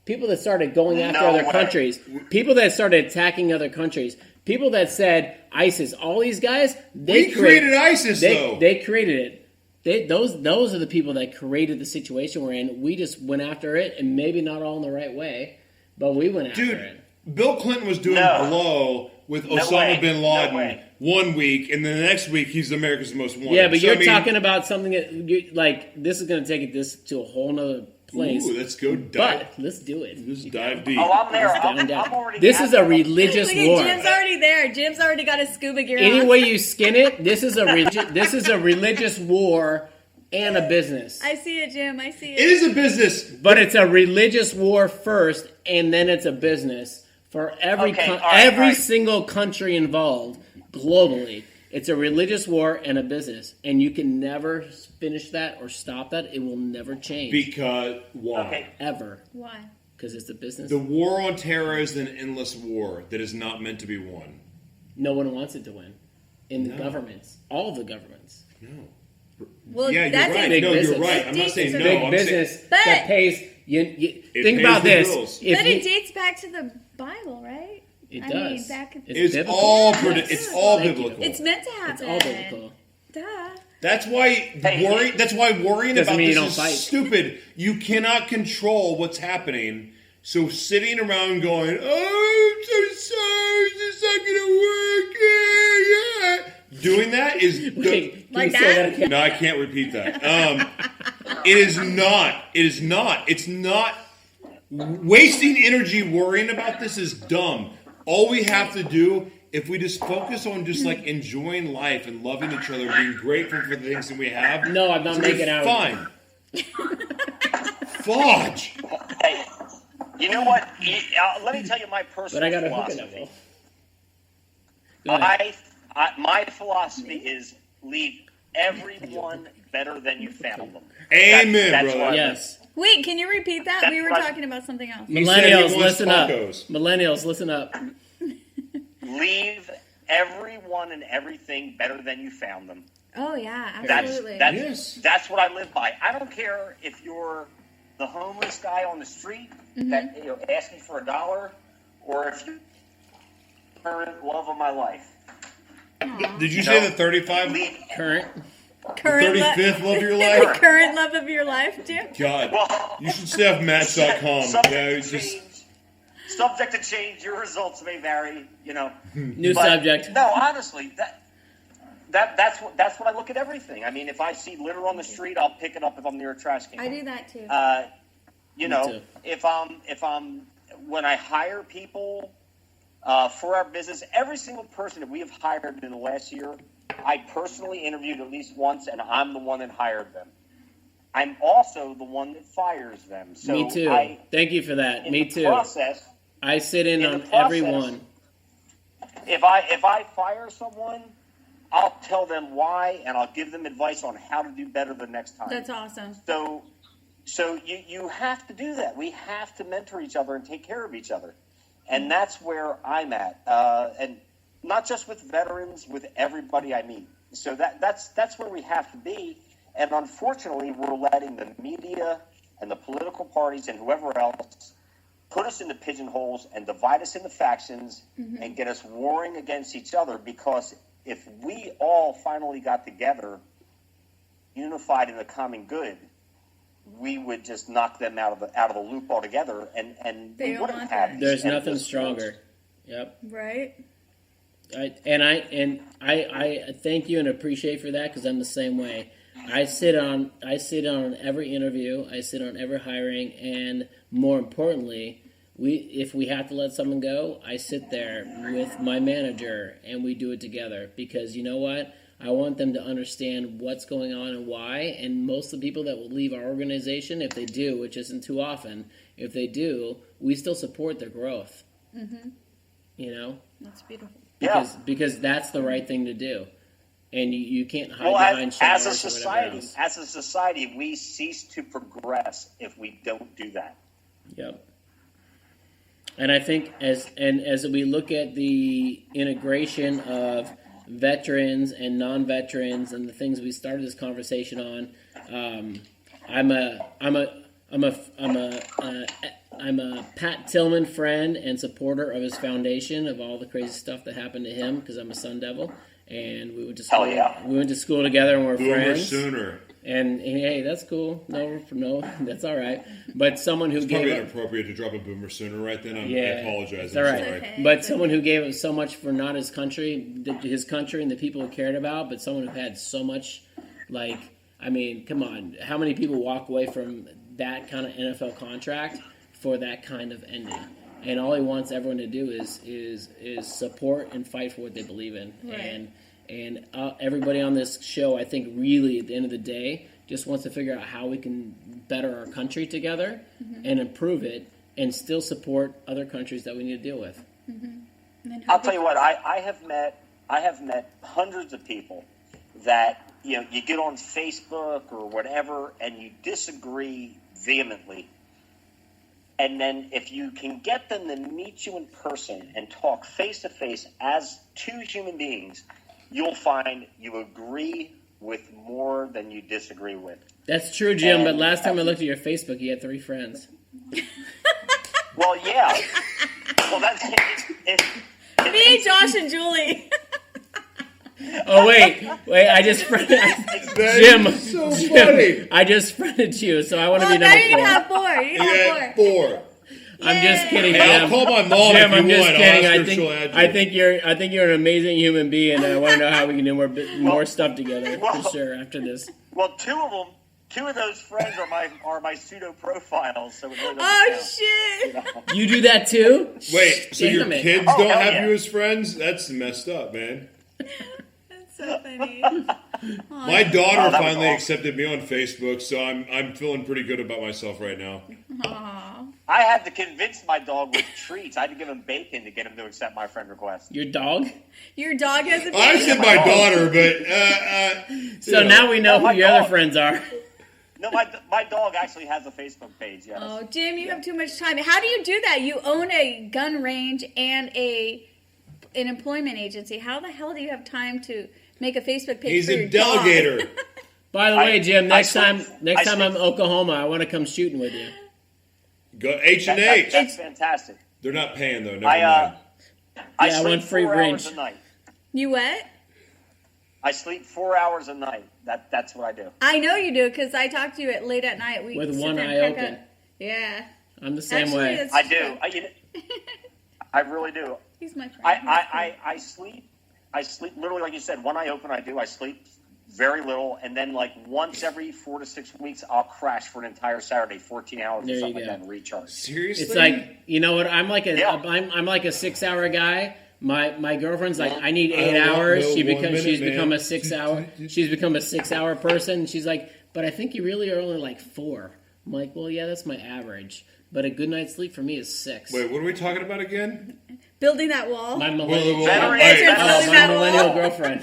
People that started going after other countries. People that started attacking other countries. People that said ISIS. All these guys. We created ISIS, though. They created it. Those are the people that created the situation we're in. We just went after it, and maybe not all in the right way, but we went after it. Bill Clinton was doing blow with Osama bin Laden 1 week, and then the next week he's America's most wanted. Yeah, but you're talking about something that this is going to take this to a whole nother place. Ooh, let's go dive. But let's do it. Let's dive deep. Oh, I'm there. I'm already. This is a religious war. Jim's already there. Jim's already got his scuba gear Any on. way you skin it, this is a religious war and a business. I see it, Jim. I see it. It is a business, but it's a religious war first, and then it's a business for every single country involved globally. It's a religious war and a business, and you can never finish that or stop that. It will never change. Because why? Okay. Ever. Why? Because it's a business. The war on terror is an endless war that is not meant to be won. No one wants it to win. In the governments. All the governments. No. Well, Yeah, that's you're right. big No, business. you're right. I'm not saying no. Big I'm business saying, that pays. Think pays about the this. bills. But it dates back to the Bible, right? It I does. mean, it's biblical. all Yes. it's all Thank you. biblical. It's meant to happen. It's all biblical. Duh. That's why worrying Doesn't about mean you this don't is fight. stupid. You cannot control what's happening. So sitting around going, "Oh, I'm so sorry, this is not gonna work." Yeah. Doing that is Wait, can Like you say that? again? No, I can't repeat that. It is not. It's not. Wasting energy worrying about this is dumb. All we have to do, if we just focus on just like enjoying life and loving each other, being grateful for the things that we have. No, I'm not it's gonna making be out. Fine. Fudge. Hey, you know what? Let me tell you my personal But I got a hook in philosophy. that, Will. My philosophy is leave everyone better than you found them. Amen, That's brother. what I Yes. Wait, can you repeat that? That's We were right. talking about something else. said he Millennials, wants listen up. tacos. Millennials, listen up. Leave everyone and everything better than you found them. Oh, yeah, That's absolutely. that's what I live by. I don't care if you're the homeless guy on the street that asking for $1, or if you're the current love of my life. Did you say the 35? Leave. Current. Current 35th love of your life? current love of your life, Jim? God. Well, You should stay off Match.com. subject Yeah, to it's just. change. Subject to change. Your results may vary. New But, subject. No, honestly, that's what I look at everything. I mean, if I see litter on the street, I'll pick it up if I'm near a trash can. I do that too. too. If I'm when I hire people for our business, every single person that we have hired in the last year, I personally interviewed at least once, and I'm the one that hired them. I'm also the one that fires them. So Me too. Thank you for that. In Me the too. Process, I sit in in on the process, everyone. If I fire someone, I'll tell them why, and I'll give them advice on how to do better the next time. That's awesome. So you have to do that. We have to mentor each other and take care of each other, and that's where I'm at. And not just with veterans, with everybody I meet. So that's where we have to be. And unfortunately, we're letting the media and the political parties and whoever else put us into pigeonholes and divide us into factions and get us warring against each other, because if we all finally got together, unified in the common good, we would just knock them out of the loop altogether, and we wouldn't have these. There's nothing stronger. Yep. Right. I thank you and appreciate for that, because I'm the same way. I sit on every interview. I sit on every hiring, and more importantly, if we have to let someone go, I sit there with my manager and we do it together, because you know what? I want them to understand what's going on and why. And most of the people that will leave our organization, if they do, which isn't too often, if they do, we still support their growth. You know? That's beautiful. Because that's the right thing to do. And you can't hide behind shadows. As a society, we cease to progress if we don't do that. Yep. And I think as we look at the integration of veterans and non-veterans and the things we started this conversation on, I'm a Pat Tillman friend and supporter of his foundation, of all the crazy stuff that happened to him, because I'm a Sun Devil, and we went to school. We went to school together and we're friends. Sooner. And hey, that's cool. No, that's all right. But someone who it's gave probably inappropriate to drop a boomer sooner right then. I apologize. It's all right. Okay. But someone who gave up so much for not his country and the people he cared about, but someone who had so much, like, I mean, come on, how many people walk away from that kind of NFL contract for that kind of ending? And all he wants everyone to do is support and fight for what they believe in. Right. And everybody on this show, I think, really, at the end of the day, just wants to figure out how we can better our country together and improve it, and still support other countries that we need to deal with. I'll tell you what, I have met hundreds of people that, you know, you get on Facebook or whatever and you disagree vehemently. And then if you can get them to meet you in person and talk face to face as two human beings, you'll find you agree with more than you disagree with. That's true, Jim, but last time I looked at your Facebook, you had 3 friends. Well, yeah. Well, that's Me, Josh, and Julie. Oh, wait, I just friended Jim. So funny. I just friended you, so I want to be number 4. Now you can have 4. You can have 4. I'm just kidding, Hey, Jim. I'll call my mom Jim, if I'm you just want. kidding. I'll ask her, she'll add you. I think you're an amazing human being, and I want to know how we can do more stuff together for sure after this. Well, two of those friends are my pseudo profiles, so it really doesn't Oh, count. shit. You do that too? Wait, so your Damn it. kids Oh, don't hell have yeah. you as friends? That's messed up, man. That's so funny. My daughter that was finally awesome. accepted me on Facebook, so I'm feeling pretty good about myself right now. Aw. I had to convince my dog with treats. I had to give him bacon to get him to accept my friend request. Your dog? Your dog has a I baby. said my daughter, but So now we know my who your other dog. friends are. No, my dog actually has a Facebook page, yes. Oh, Jim, you have too much time. How do you do that? You own a gun range and an employment agency. How the hell do you have time to make a Facebook page he's for a your dog? delegator. By the way, Jim, next I time sleep- I'm in Oklahoma, I want to come shooting with you. Go H&H. That's fantastic. They're not paying though. Never I mind. I sleep want free 4 range. hours a night. You what? I sleep 4 hours a night. That's what I do. I know you do because I talk to you late at night. We With sit one there and eye crack open. up. Yeah. I'm the same Actually, way. that's I true. do. I really do. He's my friend. I sleep literally like you said. One eye open. I sleep very little, and then like once every 4 to 6 weeks, I'll crash for an entire Saturday, 14 hours There or you something like go. that, and recharge. Seriously? It's like, you know what? I'm like a Yeah. I'm like a 6-hour guy. My girlfri's like, I need I 8 don't hours. know, 1 minute, She's become man. a 6-hour person. She's like, but I think you really are only like 4. I'm like, well, yeah, that's my average. But a good night's sleep for me is 6. Wait, what are we talking about again? Building that wall. My millennial, Veteran- Veteran Veteran- building my that millennial wall. girlfriend.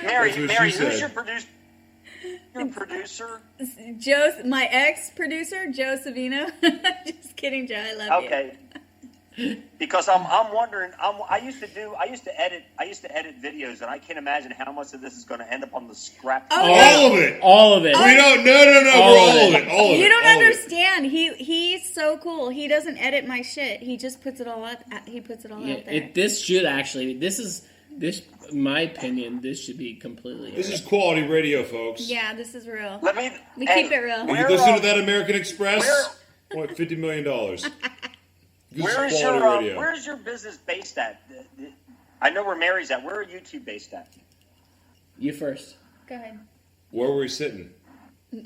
Mary, That's what Mary, she who's said. your producer? Your producer? Joe, my ex-producer, Joe Savino. Just kidding, Joe. I love you. Okay. Because I'm wondering. I used to edit videos, and I can't imagine how much of this is going to end up on the scrap. Oh, All of it. All of it. We don't. No. All of it. All of it. You don't all of it. understand. He's so cool. He doesn't edit my shit. He just puts it all up. He puts it all out there. This, in my opinion, this should be completely. This is quality radio, folks. Yeah, this is real. We Hey, keep it real. Will you listen to that American Express? What, $50 million? This is quality radio. Where's your business based at? I know where Mary's at. Where are you two based at? You first. Go ahead. Where were we sitting?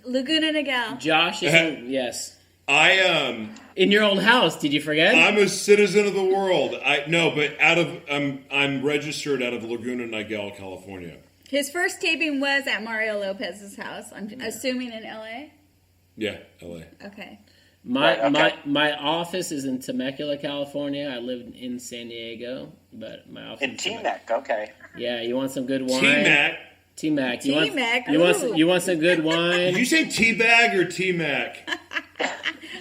Laguna Niguel. Josh is yes. I in your old house. Did you forget? I'm a citizen of the world. I'm registered out of Laguna Niguel, California. His first taping was at Mario Lopez's house. I'm assuming in LA. Yeah, LA. Okay. My office is in Temecula, California. I live in San Diego, but my office In T-Mac, okay. Yeah, you want some good wine? T-Mac. T-Mac. T-Mac. You want some good wine? Did you say T-Bag or T-Mac?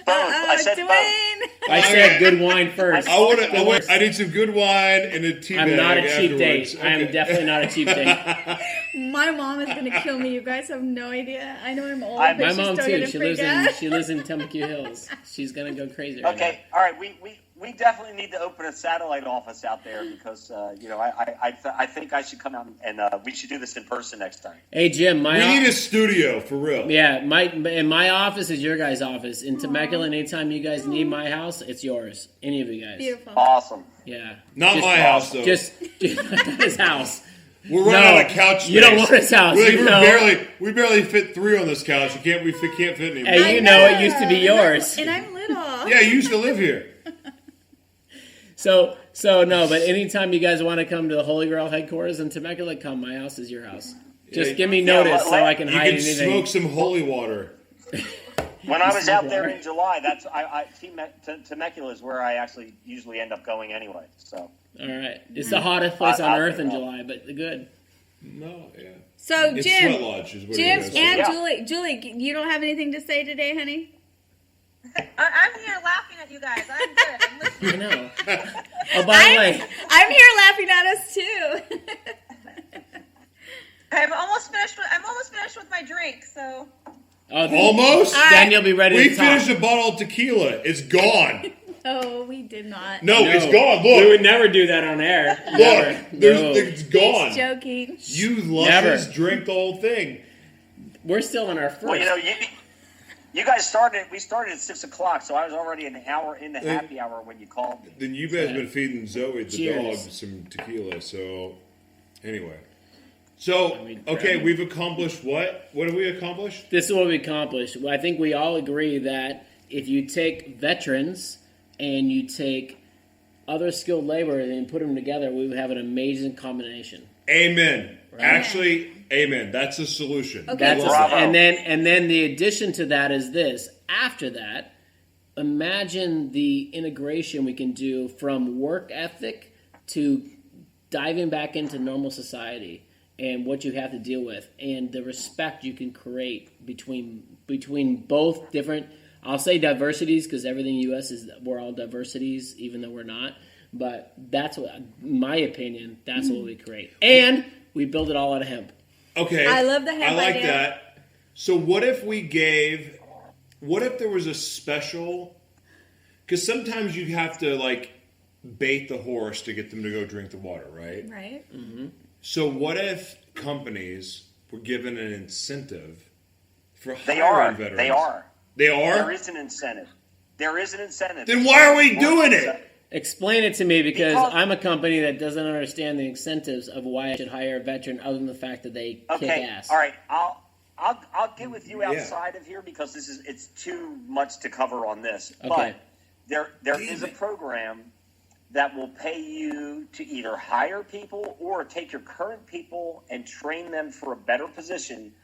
I said Dwayne. I said good wine first. I need some good wine and a T-Bag. I'm not a cheap afterwards. date. Okay. I am definitely not a cheap date. My mom is gonna kill me. You guys have no idea. I know I'm old, My but My she's mom still too. gonna freak out. She lives in Temecula Hills. She's gonna go crazy. Right Okay, all right. We definitely need to open a satellite office out there because I think I should come out and we should do this in person next time. Hey Jim, We need a studio for real. Yeah, my office is your guys' office in Temecula. And anytime you guys need my house, it's yours. Any of you guys. Beautiful. Awesome. Yeah. Not my house though. Just not his house. We're running out of couch space. You don't want his house. We barely fit 3 on this couch. We can't fit anymore. Hey, it used to be yours. And I'm little. Yeah, you used to live here. So no, but anytime you guys want to come to the Holy Grail headquarters in Temecula, come. My house is your house. Just give me notice so I can You hide can anything. smoke some holy water. When I was out there in July, Temecula is where I actually usually end up going anyway. So. All right, it's the hottest place on earth in July, but good. No, yeah. So It's Jim, Sweat Lodge is what Jim it is. and Yeah. Julie, you don't have anything to say today, honey? I'm here laughing at you guys. I'm good. I'm listening. I know. Oh, by the way, I'm here laughing at us too. I'm almost finished with my drink. So Almost? then you'll be ready We to talk. finished a bottle of tequila. It's gone. Oh, we did not. No, it's gone. We Look. would never do that on air. Look. Never. No. It's gone. He's joking. You luscious drink the whole thing. We're still on our first. Well, you guys started. We started at 6 o'clock, so I was already an hour in the happy hour when you called me. Then you guys been feeding Zoe the Cheers. dog some tequila. So anyway, so mean, okay, right. we've accomplished what? What have we accomplished? This is what we accomplished. Well, I think we all agree that if you take veterans and you take other skilled labor and put them together, we would have an amazing combination. Amen. Actually, amen. That's the solution. Okay. That's Bravo. and then the addition to that is this. After that, imagine the integration we can do from work ethic to diving back into normal society and what you have to deal with and the respect you can create between both different, I'll say diversities because everything in the U.S. is we're all diversities even though we're not. But that's what, in my opinion, that's what we create. And we build it all out of hemp. Okay. I love the hemp I like idea. that. So what if there was a special, because sometimes you have to like bait the horse to get them to go drink the water, right? Right. So what if companies were given an incentive for They hiring are. veterans? They are. They are? There is an incentive. Then why are we doing it? Explain it to me because Because- I'm a company that doesn't understand the incentives of why I should hire a veteran other than the fact that they kick Okay. ass. All right. I'll get with you outside of here because it's too much to cover on this. Okay. But there is a program that will pay you to either hire people or take your current people and train them for a better position.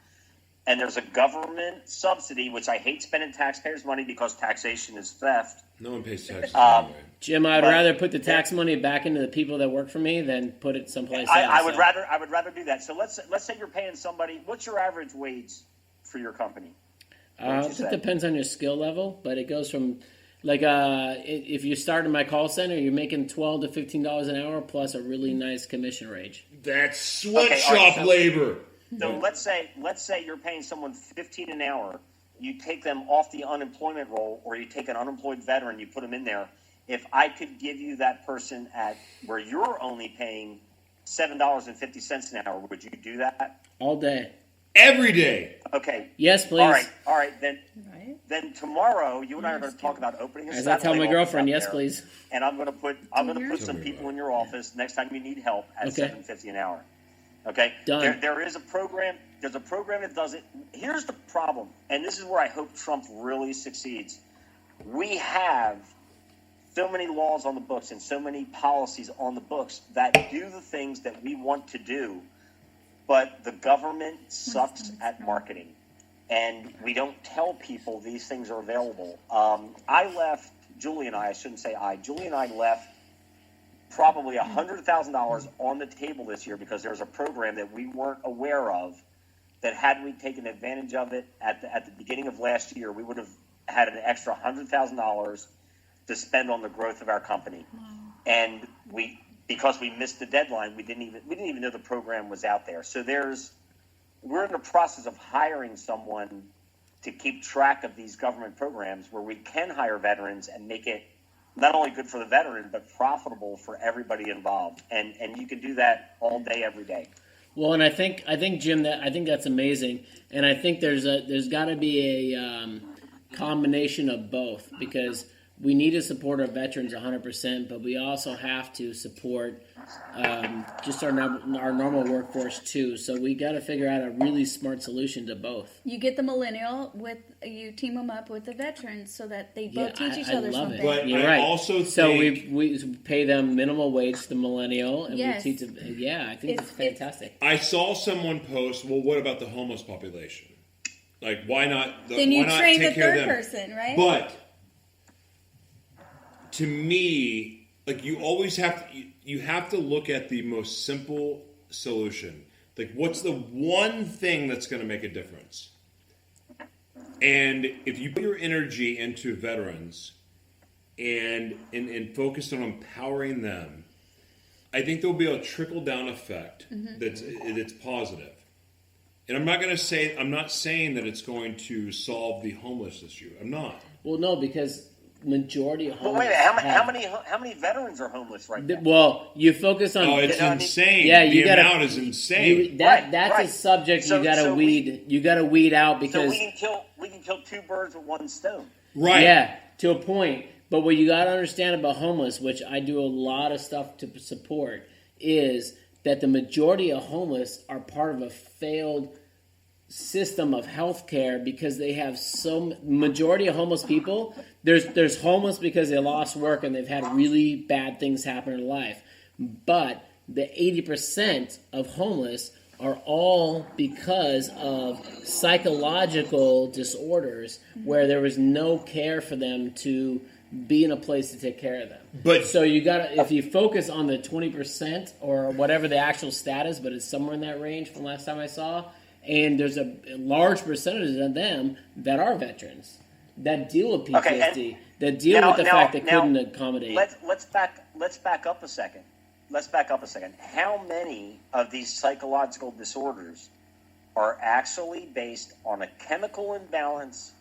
And there's a government subsidy, which I hate spending taxpayers' money because taxation is theft. No one pays taxes anyway. Jim, I'd But- rather put the tax money back into the people that work for me than put it someplace else. I would So- rather do that. So let's say you're paying somebody. What's your average wage for your company? What would you It say? depends on your skill level, but it goes from Like if you start in my call center, you're making $12 to $15 an hour plus a really nice commission range. That's sweatshop labor. So let's say you're paying someone $15 an hour. You take them off the unemployment roll, or you take an unemployed veteran, you put them in there. If I could give you that person at where you're only paying $7.50 an hour, would you do that? All day. Every day. Okay. Yes, please. All right. Then tomorrow, you and I are going to talk about opening a As I tell my girlfriend, yes, please. And I'm going to put some people in your office next time you need help at $7.50 an hour. Okay. Done. There is a program. There's a program that does it. Here's the problem, and this is where I hope Trump really succeeds. We have so many laws on the books and so many policies on the books that do the things that we want to do, but the government sucks at marketing, and we don't tell people these things are available. Julie and I left probably $100,000 on the table this year because there's a program that we weren't aware of that had we taken advantage of it at the beginning of last year, we would have had an extra $100,000 to spend on the growth of our company. And because we missed the deadline, we didn't even know the program was out there. So we're in the process of hiring someone to keep track of these government programs where we can hire veterans and make it not only good for the veteran, but profitable for everybody involved. And you can do that all day, every day. Well, and I think Jim, I think that's amazing. And I think there's got to be a combination of both, because we need to support our veterans 100%, but we also have to support just our normal workforce too. So we got to figure out a really smart solution to both. You get the millennial you team them up with the veterans so that they both teach each other something. But You're I right. also so think we pay them minimal wage to the millennial, and Yes. we teach them. Yeah, I think it's fantastic. I saw someone post, well, what about the homeless population? Like, why not? Then you why not train take the care of third them? person, right? But to me, like, you always have to look at the most simple solution. Like, what's the one thing that's going to make a difference? And if you put your energy into veterans and focus on empowering them, I think there'll be a trickle down effect that's positive. And I'm not saying that it's going to solve the homeless issue. I'm not. Well, no, because majority of But homeless. wait a minute, how many veterans are homeless right now? Well, you focus on. Oh, it's insane. Yeah, the amount is insane. That's Right. a subject So- you got to so weed. You got to weed out because So we can kill two birds with one stone. Right. yeah, to a point. But what you got to understand about homeless, which I do a lot of stuff to support, is that the majority of homeless are part of a failed system of healthcare because they have majority of homeless people. There's homeless because they lost work and they've had really bad things happen in life. But the 80% of homeless are all because of psychological disorders where there was no care for them to be in a place to take care of them. But So you gotta, if you focus on the 20% or whatever the actual status, but it's somewhere in that range from last time I saw, and there's a large percentage of them that are veterans that deal with PTSD, that deal with the fact they couldn't accommodate. Let's back up a second. How many of these psychological disorders are actually based on a chemical imbalance,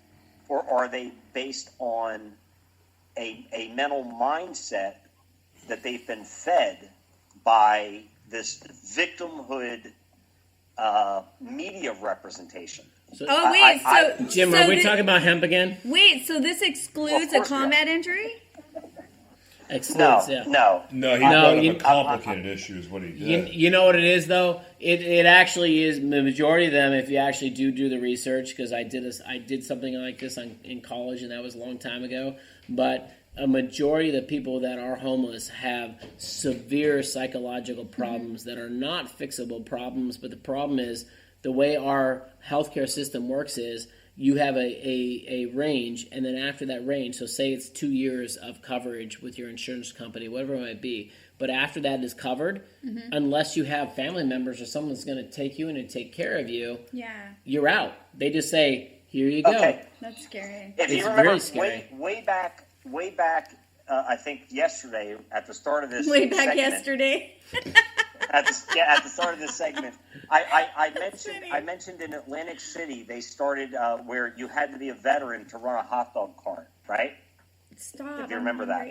or are they based on a mental mindset that they've been fed by this victimhood media representation? So, so Jim, are we talking about hemp again? Wait, so this excludes a combat injury? Excludes, yeah. No. No, he brought up a complicated issue is what he did. You know what it is, though? It actually is, the majority of them, if you actually do the research, because I did something like this in college, and that was a long time ago, but a majority of the people that are homeless have severe psychological problems that are not fixable problems, but the problem is the way our healthcare system works is you have a range, and then after that range, so say it's 2 years of coverage with your insurance company, whatever it might be, but after that is covered, unless you have family members or someone that's going to take you in and take care of you, you're out. They just say, here you go. Okay. That's scary. If It's you remember very scary. way way back, I think yesterday at the start of this Way back segment, yesterday. at the start of this segment, I mentioned in Atlantic City they started where you had to be a veteran to run a hot dog cart, right? Stop. If you remember that.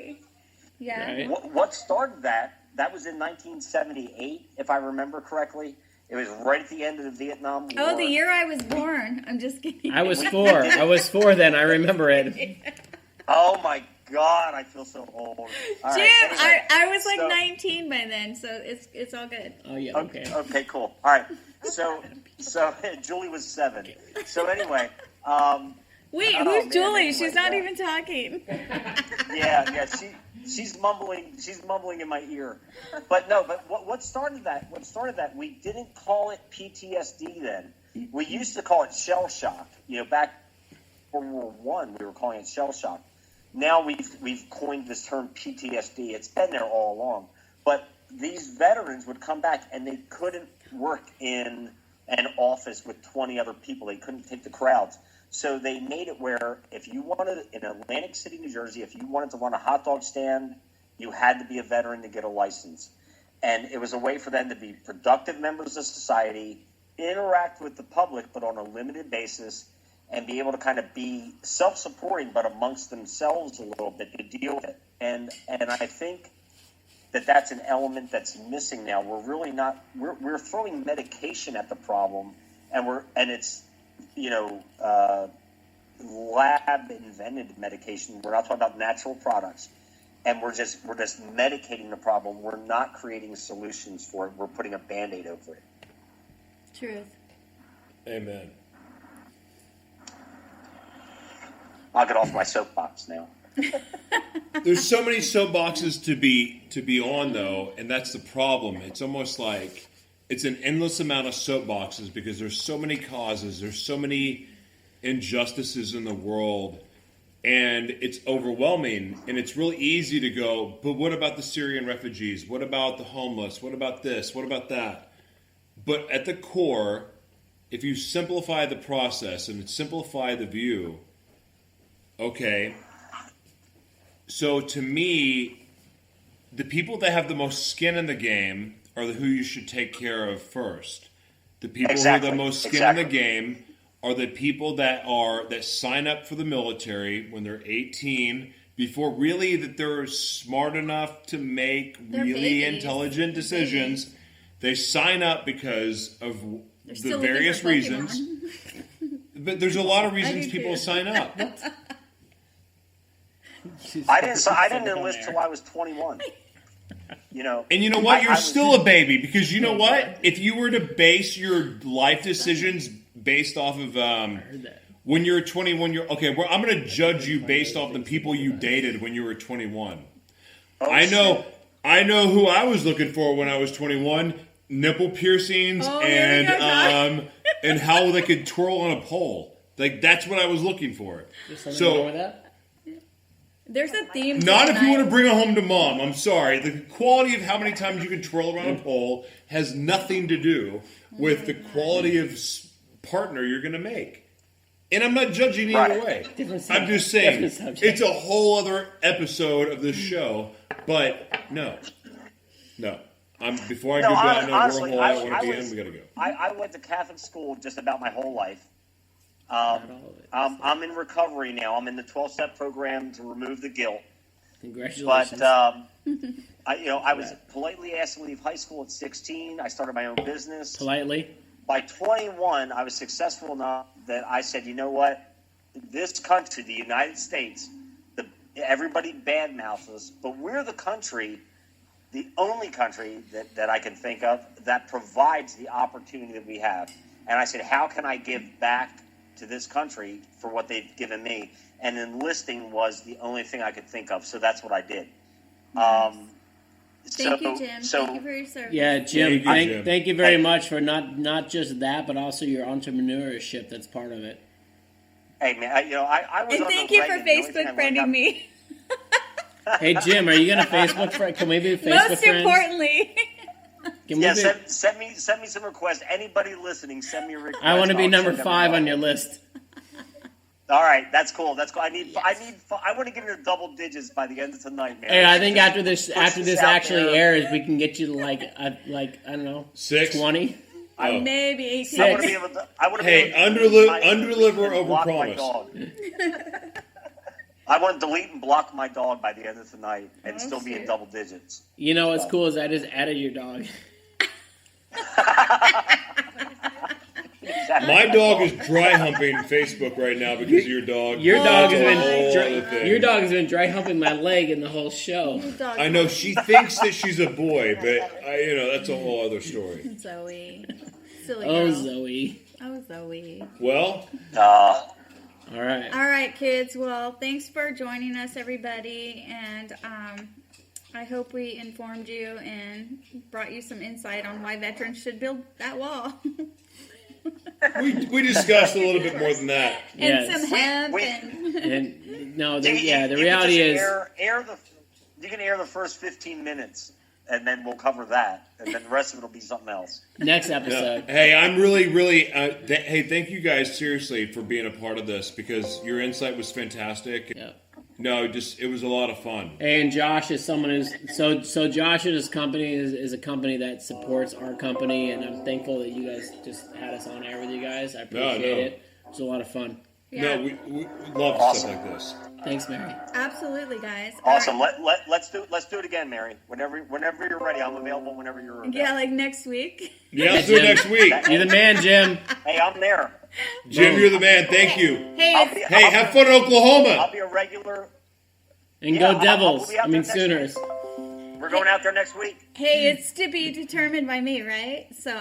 Yeah. Right. What started that? That was in 1978, if I remember correctly. It was right at the end of the Vietnam War. Oh, the year I was born. I'm just kidding. I was 4. I was 4 then. I remember it. Oh my God, I feel so old. All Jim, right, anyway, I was like so- 19 by then, so it's all good. Oh yeah. Okay. Okay, cool. All right. So Julie was 7. So anyway, Wait, oh, who's man, Julie? anyway, She's not yeah. even talking. yeah, she's mumbling in my ear. But no, but what started that? We didn't call it PTSD then. We used to call it shell shock. Back World War One, we were calling it shell shock. Now we've coined this term PTSD. It's been there all along. But these veterans would come back and they couldn't work in an office with 20 other people. They couldn't take the crowds. So they made it where if you wanted, in Atlantic City, New Jersey, if you wanted to run a hot dog stand, you had to be a veteran to get a license. And it was a way for them to be productive members of society, interact with the public, but on a limited basis, and be able to kind of be self-supporting, but amongst themselves a little bit to deal with it. And I think that's an element that's missing now. We're really not. We're throwing medication at the problem, and it's lab invented medication. We're not talking about natural products, and we're just medicating the problem. We're not creating solutions for it. We're putting a Band-Aid over it. Truth. Amen. I'll get off my soapbox now. There's so many soapboxes to be on, though, and that's the problem. It's almost like it's an endless amount of soapboxes because there's so many causes, there's so many injustices in the world, and it's overwhelming. And it's really easy to go, but what about the Syrian refugees? What about the homeless? What about this? What about that? But at the core, if you simplify the process and simplify the view, okay, so to me, the people that have the most skin in the game are who you should take care of first. The people who have the most skin in the game are the people that sign up for the military when they're 18, before really that they're smart enough to make really intelligent decisions. They sign up because of the various reasons. But there's a lot of reasons people sign up. I didn't enlist till I was 21. And you know what? You're still a baby, because you know what? If you were to base your life decisions based off of when you're 21, I'm going to judge you based off the people you dated when you were 21. Oh, I know who I was looking for when I was 21: nipple piercings and how they could twirl on a pole. Like, that's what I was looking for. So with that? There's a theme. Not if you want to bring it home to mom. I'm sorry. The quality of how many times you can twirl around a pole has nothing to do with the quality of partner you're going to make. And I'm not judging either way. I'm just saying it's a whole other episode of this show. But no. Before I go down honestly, wormhole I want to be in, we got to go. I went to Catholic school just about my whole life. I'm in recovery now. I'm in the 12-step program to remove the guilt. Congratulations. But I was politely asked to leave high school at 16. I started my own business. Politely? By 21, I was successful enough that I said, you know what? This country, the United States, everybody badmouths us, but we're the country, the only country that I can think of that provides the opportunity that we have. And I said, how can I give back to this country for what they've given me? And enlisting was the only thing I could think of, so that's what I did. Thank you, Jim. Thank you for your service. Yeah, Jim. Thank you very much for not just that, but also your entrepreneurship. That's part of it. Hey man, I was. And thank you for Facebook friending me. Hey Jim, are you gonna Facebook friend? Can we be Facebook Most friends? importantly. Send me some requests. Anybody listening, send me a request. I want to be number 5 on your list. All right, that's cool. That's cool. I want to get into double digits by the end of tonight, man. Hey, I think after this actually there. airs, we can get you to like I don't know, 20. Maybe 18. I want to be able to. Hey, under-deliver, over-promise. I want to delete and block my dog by the end of tonight and still be in double digits. You know what's cool is I just added your dog. My dog is dry humping Facebook right now because of your dog. Your dog has been been dry humping my leg in the whole show. I know she thinks that she's a boy, but that's a whole other story. Zoe, silly girl. Oh, Zoe. Oh, Zoe. Well, all right. All right, kids. Well, thanks for joining us, everybody, and I hope we informed you and brought you some insight on why veterans should build that wall. we discussed a little bit more than that. And some hemp. The reality is... You can air the first 15 minutes, and then we'll cover that, and then the rest of it will be something else. Next episode. No. Hey, I'm really... hey, thank you guys, seriously, for being a part of this, because your insight was fantastic. Yeah. No, it was a lot of fun. And Josh is someone who's so Josh's company is a company that supports our company, and I'm thankful that you guys just had us on air with you guys. I appreciate it. It was a lot of fun. Yeah. No, we love stuff like this. Thanks, Mary. Absolutely, guys. Awesome. Right. Let's do it again, Mary. Whenever you're ready, I'm available. Whenever you're available. Yeah, like next week. Yeah, let's do it next week. You're the man, Jim. Hey, I'm there. Jim, you're the man. Thank you. Hey, have fun in Oklahoma. I'll be a regular. And go Devils. Sooners. We're going out there next week. Hey, it's to be determined by me, right? So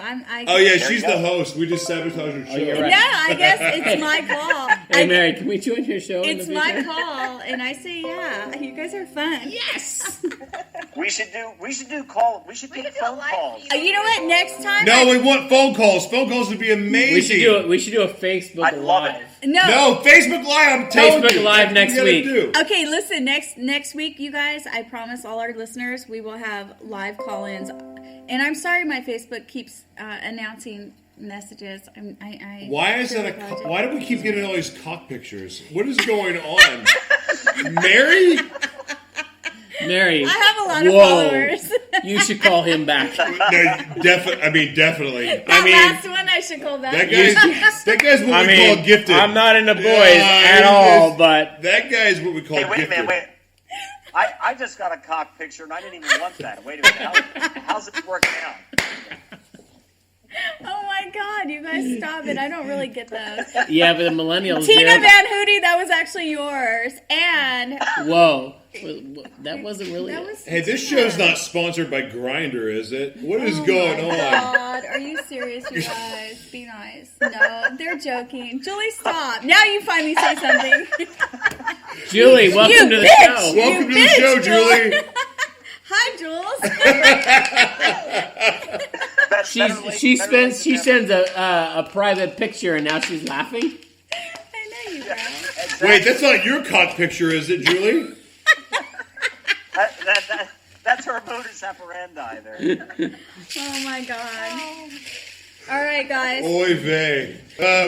She's the host. We just sabotaged her show. You're right. No, I guess it's my call. Hey, Mary, can we join your show? It's my call, and I say yeah. You guys are fun. Yes. We should do phone calls. You know what? Next time. No, we want phone calls. Phone calls would be amazing. We should do a Facebook Live. No, Facebook Live. I'm telling you. Facebook Live next week. Okay, listen. Next week, you guys. I promise all our listeners we will have live call-ins. And I'm sorry, my Facebook keeps announcing messages. Why is that why do we keep getting all these cock pictures? What is going on, Mary? Mary, I have a lot of followers. You should call him back. No, definitely. Last one I should call back. That guy's what we call gifted. I'm not into boys at all, but that guy's what we call gifted. Wait a minute, wait. I just got a cock picture, and I didn't even want that. Wait a minute. How's it working out? Oh my God, you guys stop it. I don't really get those. Yeah, but the millennials. Tina Van Hootie, that was actually yours. And whoa, that wasn't really. Hey, this show's not sponsored by Grindr, is it? What is going on? God, are you serious, you guys? Be nice. No, they're joking. Julie, stop. Now you finally say something. Julie, welcome to the show. Welcome to the show, Julie. Hi, Jules. She sends a private picture and now she's laughing. I know you, bro. Wait, that's not your cock picture, is it, Julie? That's her modus operandi there. Oh my God. All right, guys. Oy vey.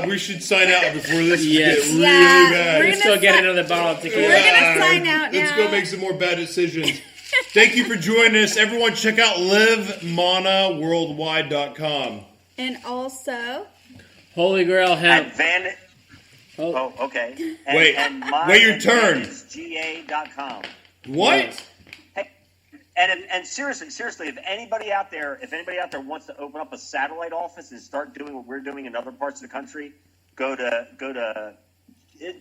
We should sign out before this gets really bad. Let's go get another bottle of tequila. We're going to sign out now. Let's go make some more bad decisions. Thank you for joining us. Everyone, check out livemanaworldwide.com. And also... Holy Grail Hemp. Okay. Wait your turn. ga.com. What? Hey, and seriously, if anybody out there wants to open up a satellite office and start doing what we're doing in other parts of the country, go to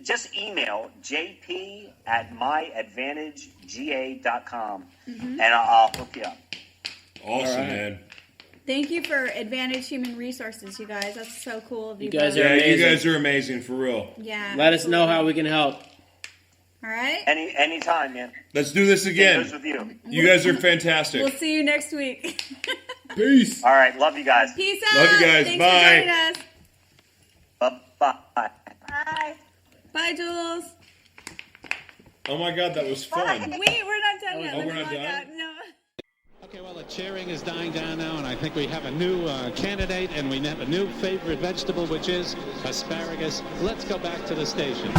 just email jp@myadvantagega.com, and I'll hook you up. Awesome, man. Thank you for Advantage Human Resources, you guys. That's so cool of you. You guys are amazing. You guys are amazing, for real. Yeah. Let us know how we can help. All right. Anytime, man. Let's do this again. With you. You guys are fantastic. We'll see you next week. Peace. All right. Love you guys. Peace out. Love you guys. Thanks Bye. for joining us. Bye. Bye. Bye, Jules. Oh my God, that was fun. We're not done yet. Oh, we're not done? No. Okay, well, look. cheering is dying down now, and I think we have a new candidate, and we have a new favorite vegetable, which is asparagus. Let's go back to the station.